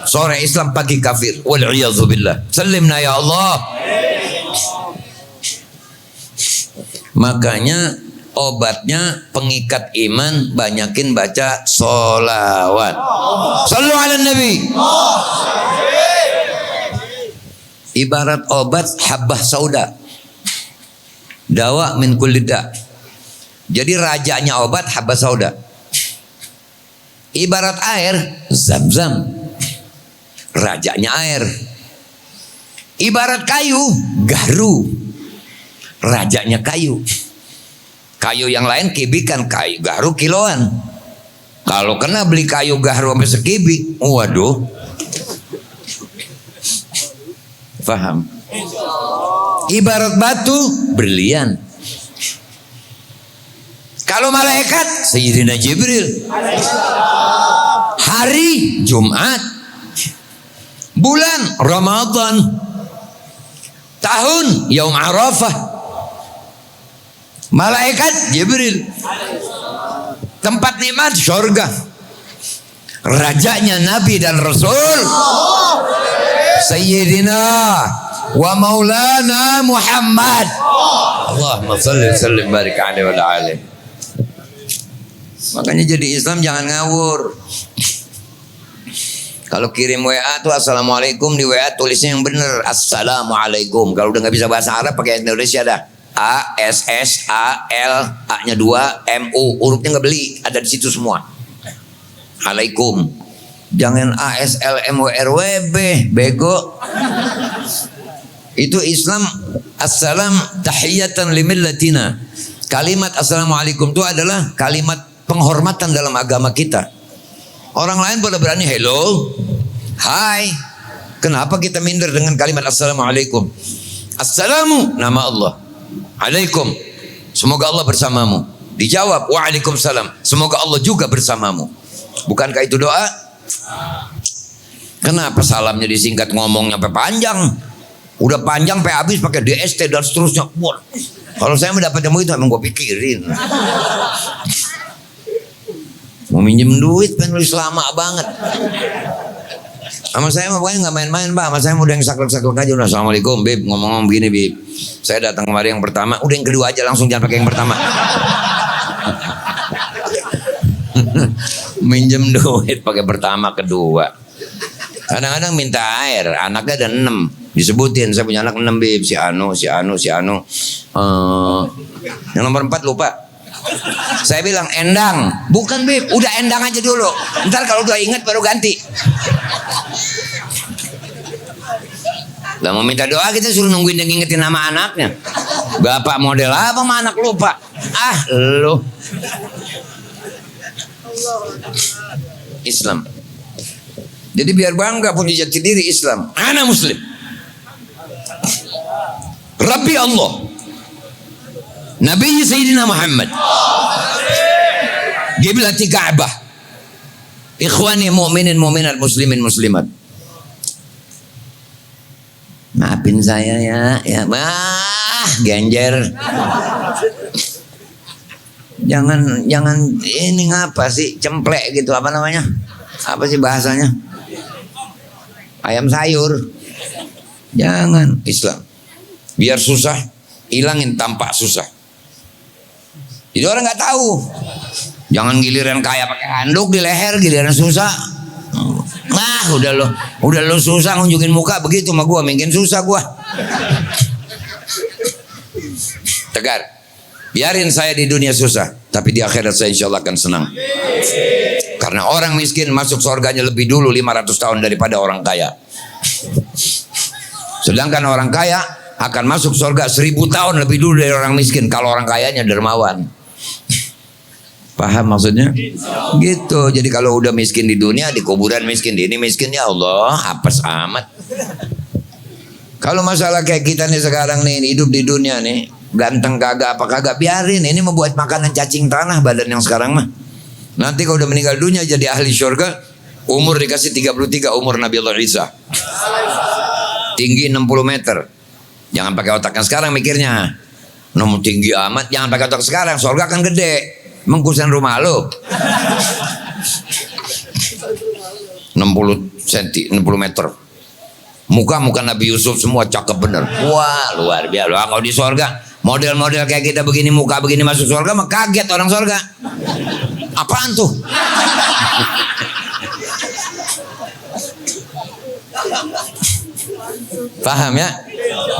Sore Islam pagi kafir. Wal'iyadzubillah. Salimna ya Allah. Makanya obatnya pengikat iman, banyakin baca sholawat. Sallu ala Nabi. Ibarat obat habbah sauda, dawa min kulli da. Jadi rajanya obat habbah sauda. Ibarat air Zam-Zam, rajanya air. Ibarat kayu, garu, rajanya kayu. Kayu yang lain kibikan, kayu garu kiloan. Kalau kena beli kayu garu sampai sekibik, waduh. Paham? Ibarat batu, berlian. Kalau malaikat, Sayyidina Jibril. Hari Jumat, bulan Ramadan, tahun Yaum Arafah, malaikat Jibril. Tempat nikmat surga, rajanya Nabi dan Rasul Sayyidina wa Maulana Muhammad. Allahumma salli sallim barik alaihi wa alihi. Makanya jadi Islam jangan ngawur. Kalau kirim WA tuh assalamualaikum, di WA tulisnya yang bener assalamualaikum. Kalau udah nggak bisa bahasa Arab pakai Indonesia dah. A S S A L A-nya 2 M U, hurufnya nggak beli, ada di situ semua. Alaikum. Jangan A S L M W R W B, bego. Itu Islam. Assalam tahiyatan limillatina. Kalimat assalamualaikum itu adalah kalimat penghormatan dalam agama kita. Orang lain boleh berani hello, hai. Kenapa kita minder dengan kalimat assalamualaikum? Assalamu nama Allah, alaikum semoga Allah bersamamu. Dijawab waalaikumsalam semoga Allah juga bersamamu. Bukankah itu doa? Kenapa salamnya disingkat, ngomongnya sampai panjang? Udah panjang sampai habis pakai DST dan seterusnya. Wah, kalau saya mendapat ilmu itu emang gue pikirin. Mau minjem duit penulis lama banget. Sama saya mah pokoknya nggak main-main, Pak. Sama saya udah yang saklek-saklek aja. Udah assalamualaikum, Bib. Ngomong-ngomong begini, Bib. Saya datang kemari yang pertama. Udah yang kedua aja langsung, jangan pakai yang pertama. Minjem duit pakai pertama, kedua. Kadang-kadang minta air. Anaknya ada 6. Disebutin, saya punya anak 6, Bib. Si Anu. Yang nomor 4 lupa. Saya bilang Endang. Bukan, Bib, udah Endang aja dulu. Ntar kalau udah inget baru ganti. Lah mau minta doa kita suruh nungguin dia ngingetin nama anaknya. Bapak model apa sama anak lupa? Ah, lu. Islam. Jadi biar bangga punya jati diri Islam. Ana muslim. Rabbi Allah. Nabi Sayyidina Muhammad. Qiblati Ka'bah. Ikhwani mu'minin mu'minat muslimin muslimat. Maafin saya ya genjer. Jangan ini ngapa sih cemplek gitu, apa namanya? Apa sih bahasanya? Ayam sayur. Jangan. Islam. Biar susah, hilangin tampak susah. Jadi orang nggak tahu. Jangan giliran kaya pakai handuk di leher, giliran susah. Nah, udah lo susah nunjukin muka begitu sama gua, makin susah gua. Tegar. Biarin saya di dunia susah, tapi di akhirat saya insya Allah akan senang. Karena orang miskin masuk surganya lebih dulu 500 tahun daripada orang kaya. Sedangkan orang kaya akan masuk surga 1000 tahun lebih dulu dari orang miskin kalau orang kayanya dermawan. Paham maksudnya? Gitu. Jadi kalau udah miskin di dunia, di kuburan miskin, di ini miskin, ya Allah, apes amat. Kalau masalah kayak kita nih sekarang nih, hidup di dunia nih, ganteng kagak apa kagak, biarin. Ini membuat makanan cacing tanah badan yang sekarang mah. Nanti kalau udah meninggal dunia jadi ahli surga, umur dikasih 33 umur Nabi Allah Isa. Tinggi 60 meter. Jangan pakai otaknya sekarang mikirnya. Nomor tinggi amat, jangan pakai otak sekarang, surga kan gede. Mengkusen rumah lo 60 cm, 60 meter. Muka Nabi Yusuf semua cakep bener. Wah, luar biasa. Kalau di surga model-model kayak kita begini, muka begini masuk surga mah kaget orang surga. Apaan tuh? Paham ya?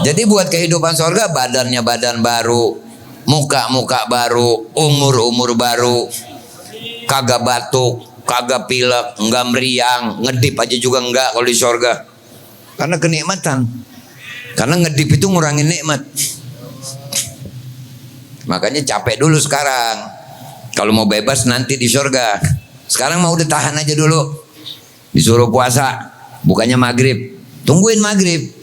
Jadi buat kehidupan surga, badannya badan baru, muka baru, umur baru, kagak batuk, kagak pilek, enggak meriang, ngedip aja juga enggak kalau di surga. Karena kenikmatan. Karena ngedip itu ngurangin nikmat. Makanya capek dulu sekarang. Kalau mau bebas nanti di surga. Sekarang mau udah tahan aja dulu. Disuruh puasa, bukannya maghrib. Tungguin maghrib.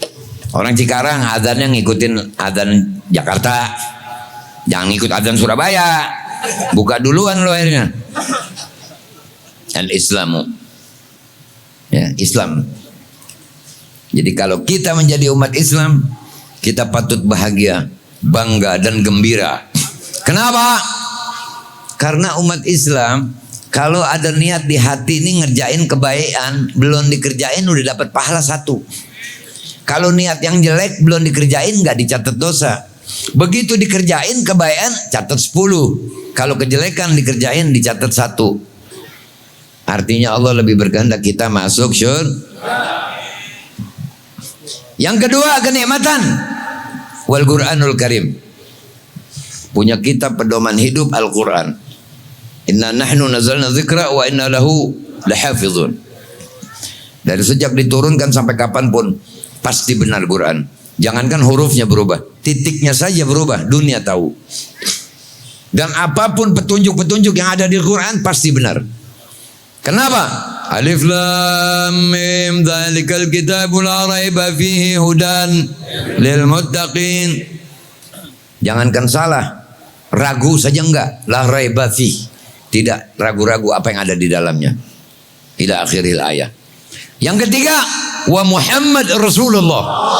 Orang Cikarang adzannya ngikutin adzan Jakarta. Jangan ikut adzan Surabaya. Buka duluan lo akhirnya. Al-Islamu. Ya, Islam. Jadi kalau kita menjadi umat Islam, kita patut bahagia, bangga dan gembira. Kenapa? Karena umat Islam kalau ada niat di hati ini ngerjain kebaikan, belum dikerjain udah dapat pahala 1. Kalau niat yang jelek belum dikerjain nggak dicatat dosa. Begitu dikerjain kebaikan catat 10. Kalau kejelekan dikerjain dicatat 1. Artinya Allah lebih berkehendak kita masuk syurga. Yang kedua kenikmatan. Wal Qur'anul Karim. Punya kitab pedoman hidup Al-Quran. Inna nahnu nazalna dzikra wa inna lahu lahafizun. Dari sejak diturunkan sampai kapanpun pasti benar Quran. Jangankan hurufnya berubah, titiknya saja berubah, dunia tahu. Dan apapun petunjuk-petunjuk yang ada di Quran pasti benar. Kenapa? Alif lam mim dzalikal kitabul la raiba fihi hudan lil muttaqin. Jangankan salah, ragu saja enggak, la raiba fihi. Tidak ragu-ragu apa yang ada di dalamnya. Ila akhiril ayat. Yang ketiga, wa Muhammad Rasulullah.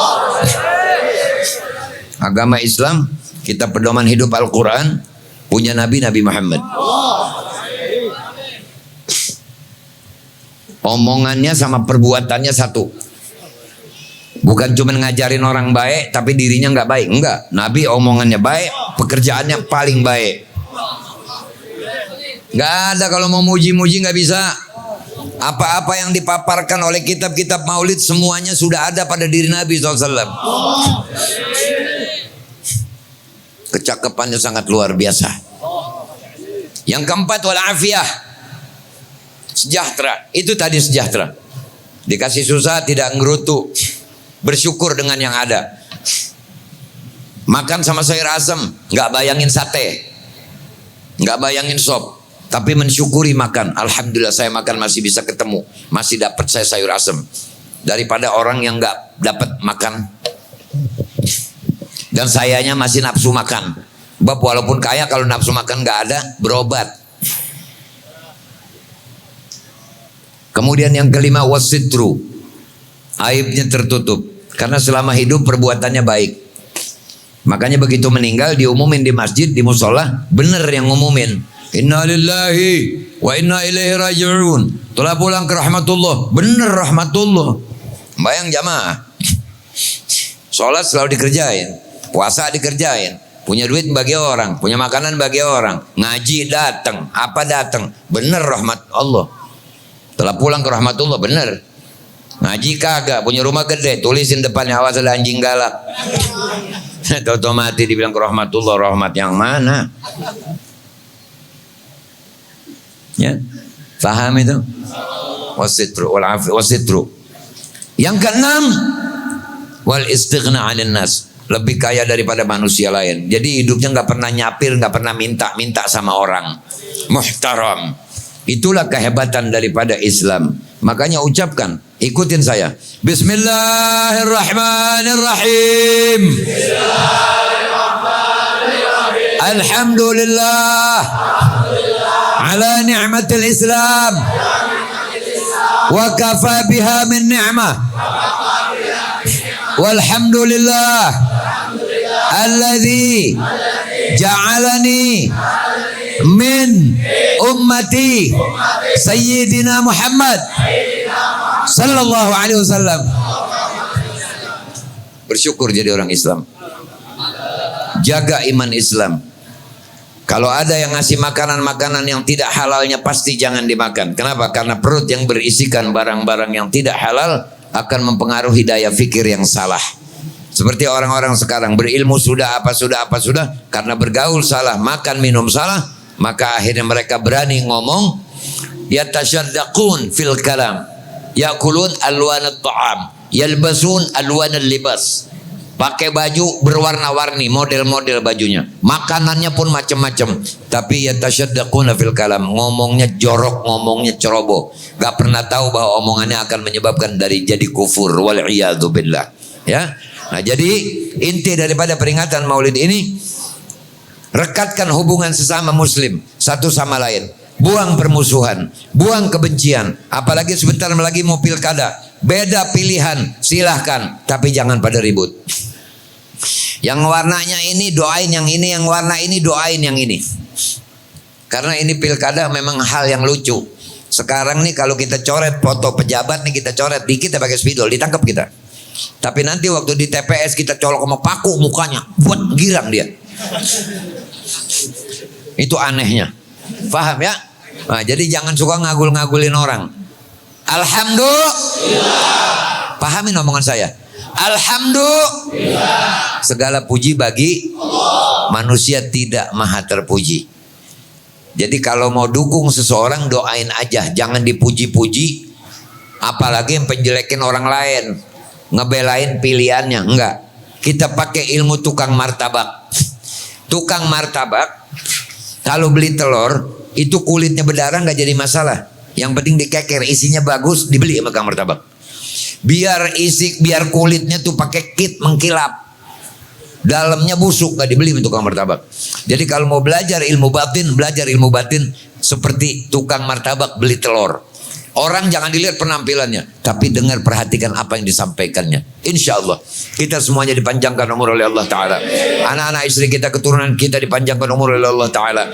Agama Islam, kita pedoman hidup Al-Quran, punya Nabi Muhammad. Omongannya sama perbuatannya satu. Bukan cuma ngajarin orang baik, tapi dirinya nggak baik. Enggak, Nabi omongannya baik, pekerjaannya paling baik. Nggak ada kalau mau muji-muji nggak bisa. Apa-apa yang dipaparkan oleh kitab-kitab maulid semuanya sudah ada pada diri Nabi SAW. Kecakapannya sangat luar biasa. Yang keempat wal afiyah, sejahtera. Itu tadi sejahtera. Dikasih susah tidak ngerutu, bersyukur dengan yang ada. Makan sama sayur asem, nggak bayangin sate, nggak bayangin sop. Tapi mensyukuri makan. Alhamdulillah saya makan masih bisa ketemu, masih dapat saya sayur asem. Daripada orang yang nggak dapat makan dan sayanya masih nafsu makan. Bab walaupun kaya kalau nafsu makan nggak ada, berobat. Kemudian yang kelima wasitru, aibnya tertutup. Karena selama hidup perbuatannya baik. Makanya begitu meninggal diumumin di masjid, di musola, bener yang ngumumin. Inna lillahi wa inna ilaihi raji'un. Telah pulang ke rahmatullah. Bener rahmatullah. Bayang jamaah. Sholat selalu dikerjain, puasa dikerjain, punya duit bagi orang, punya makanan bagi orang, ngaji datang, apa datang, bener rahmat Allah. Telah pulang ke rahmatullah, bener. Ngaji kagak, punya rumah gede, tulisin depannya awas ada anjing galak. Tahu-tahu mati dibilang ke rahmatullah, rahmat yang mana? Ya, paham itu? Wasitru wal afi wasitru. Yang keenam, wal istighna 'anil nas, lebih kaya daripada manusia lain. Jadi hidupnya nggak pernah nyapir, nggak pernah minta sama orang. Muhtaram. Itulah kehebatan daripada Islam. Makanya ucapkan, ikutin saya. Bismillahirrahmanirrahim. Bismillahirrahmanirrahim. Alhamdulillah. Ala ni'matil Islam. Wa kafa biha min ni'mah. Walhamdulillah. Alladzi ja'alani min ummati Sayyidina Muhammad sallallahu alaihi wasallam. Bersyukur jadi orang Islam. Jaga iman Islam. Kalau ada yang ngasih makanan-makanan yang tidak halalnya pasti jangan dimakan. Kenapa? Karena perut yang berisikan barang-barang yang tidak halal akan mempengaruhi daya fikir yang salah. Seperti orang-orang sekarang berilmu sudah karena bergaul salah, makan minum salah, maka akhirnya mereka berani ngomong yatashaddaqun fil kalam, yakulun alwan at-ta'am, yalbasun alwan al-libas. Pakai baju berwarna-warni, model-model bajunya. Makanannya pun macam-macam. Tapi yatashaddaquna fil kalam, ngomongnya jorok, ngomongnya ceroboh. Gak pernah tahu bahwa omongannya akan menyebabkan dari jadi kufur. Wal iyadu billah. Ya. Nah, jadi inti daripada peringatan Maulid ini, rekatkan hubungan sesama muslim satu sama lain. Buang permusuhan, buang kebencian. Apalagi sebentar lagi mau pilkada. Beda pilihan, silahkan, tapi jangan pada ribut. Yang warnanya ini doain yang ini, yang warna ini doain yang ini. Karena ini pilkada memang hal yang lucu. Sekarang nih kalau kita coret foto pejabat nih, kita coret dikit ya pakai spidol, ditangkap kita. Tapi nanti waktu di TPS kita colok sama paku mukanya, buat girang dia. Itu anehnya. Paham ya? Nah, jadi jangan suka ngagul-ngagulin orang. Alhamdulillah. Pahamin omongan saya. Alhamdulillah. Segala puji bagi Allah. Manusia tidak maha terpuji. Jadi kalau mau dukung seseorang doain aja, jangan dipuji-puji. Apalagi yang penjelekin orang lain, ngebelain pilihannya, enggak. Kita pakai ilmu tukang martabak. Tukang martabak kalau beli telur itu kulitnya berdarah nggak jadi masalah. Yang penting dikeker, isinya bagus, dibeli sama tukang martabak. Biar kulitnya tuh pakai kit mengkilap, dalamnya busuk, nggak dibeli untuk tukang martabak. Jadi kalau mau belajar ilmu batin seperti tukang martabak beli telur. Orang jangan dilihat penampilannya, tapi dengar, perhatikan apa yang disampaikannya. Insya Allah kita semuanya dipanjangkan umur oleh Allah Ta'ala. Anak-anak istri kita, keturunan kita dipanjangkan umur oleh Allah Ta'ala.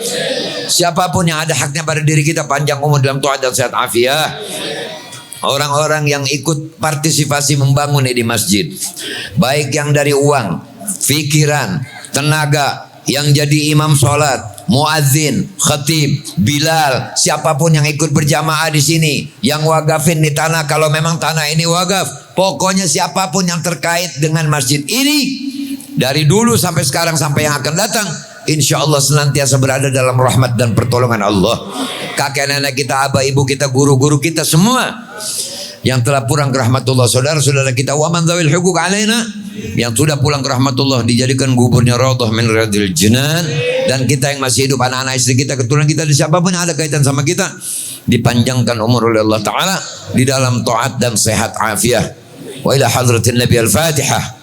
Siapapun yang ada haknya pada diri kita, panjang umur dalam taat dan sehat afiah. Orang-orang yang ikut partisipasi membangun di masjid, baik yang dari uang, pikiran, tenaga, yang jadi imam sholat, muadzin, khatib, bilal, siapapun yang ikut berjamaah di sini, yang wakafin di tanah kalau memang tanah ini wakaf, pokoknya siapapun yang terkait dengan masjid ini dari dulu sampai sekarang sampai yang akan datang, insya Allah senantiasa berada dalam rahmat dan pertolongan Allah. Kakek nenek kita, abah ibu kita, guru-guru kita semua yang telah pulang ke rahmatullah, saudara-saudara kita, wa man dzawil huquq alaina, yang sudah pulang ke rahmatullah dijadikan guburnya raudhah min riyadil jinan, dan kita yang masih hidup, anak-anak istri kita, keturunan kita, siapapun yang ada kaitan sama kita, dipanjangkan umur oleh Allah Ta'ala di dalam taat dan sehat afiah. Wa ila hadratin Nabi al-Fatihah.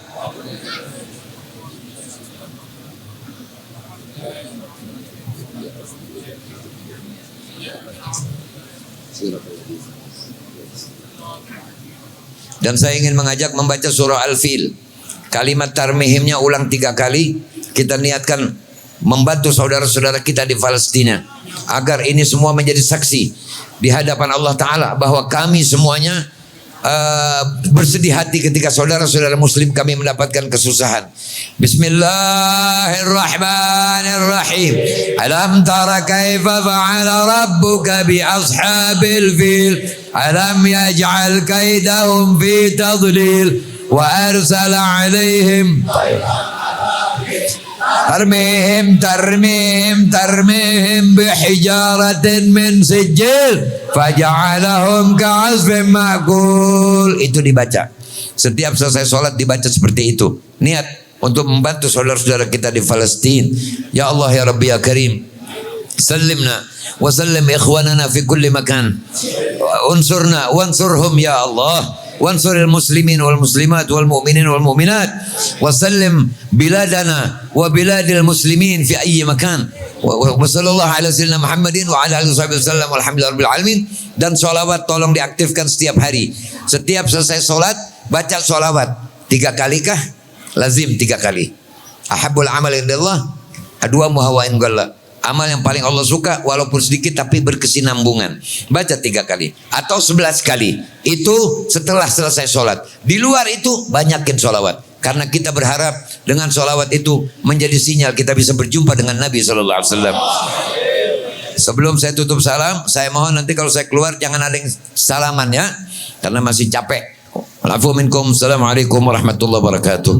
Dan saya ingin mengajak membaca surah Al-Fil. Kalimat tarmihimnya ulang 3 kali. Kita niatkan membantu saudara-saudara kita di Palestina, agar ini semua menjadi saksi di hadapan Allah Ta'ala bahwa kami semuanya bersedih hati ketika saudara-saudara muslim kami mendapatkan kesusahan. Bismillahirrahmanirrahim. Alam tara kaifa fa'ala rabbuka bi ashabil fil. Alam yaj'al kaidahum fi tadlil wa arsala alaihim tarmihim bihijaratin min sijil faja'alahum ka'asfin ma'kul. Itu dibaca setiap selesai sholat, dibaca seperti itu, niat untuk membantu saudara-saudara kita di Palestina. Ya Allah ya Rabbi ya Karim, sallimna wa sallim ikhwanana fi kulli makan, unsurna wansurhum ya Allah, wansuril muslimin wal muslimat wal mu'minin wal mu'minat, wa sallim biladana wa biladil muslimin fi ayyi makan, wa sallallahu ala sayyidina Muhammadin wa ala alihi wasallam walhamdulillahi rabbil alamin. Dan sholawat tolong diaktifkan setiap hari. Setiap selesai sholat baca sholawat 3 kali kah? Lazim 3 kali. Ahabbul amal indallah adwa muhawain galla. Amal yang paling Allah suka walaupun sedikit tapi berkesinambungan. Baca 3 kali atau 11 kali. Itu setelah selesai sholat. Di luar itu banyakin sholawat. Karena kita berharap dengan sholawat itu menjadi sinyal kita bisa berjumpa dengan Nabi SAW. Sebelum saya tutup salam, saya mohon nanti kalau saya keluar jangan ada yang salaman ya, karena masih capek. Assalamualaikum warahmatullahi wabarakatuh.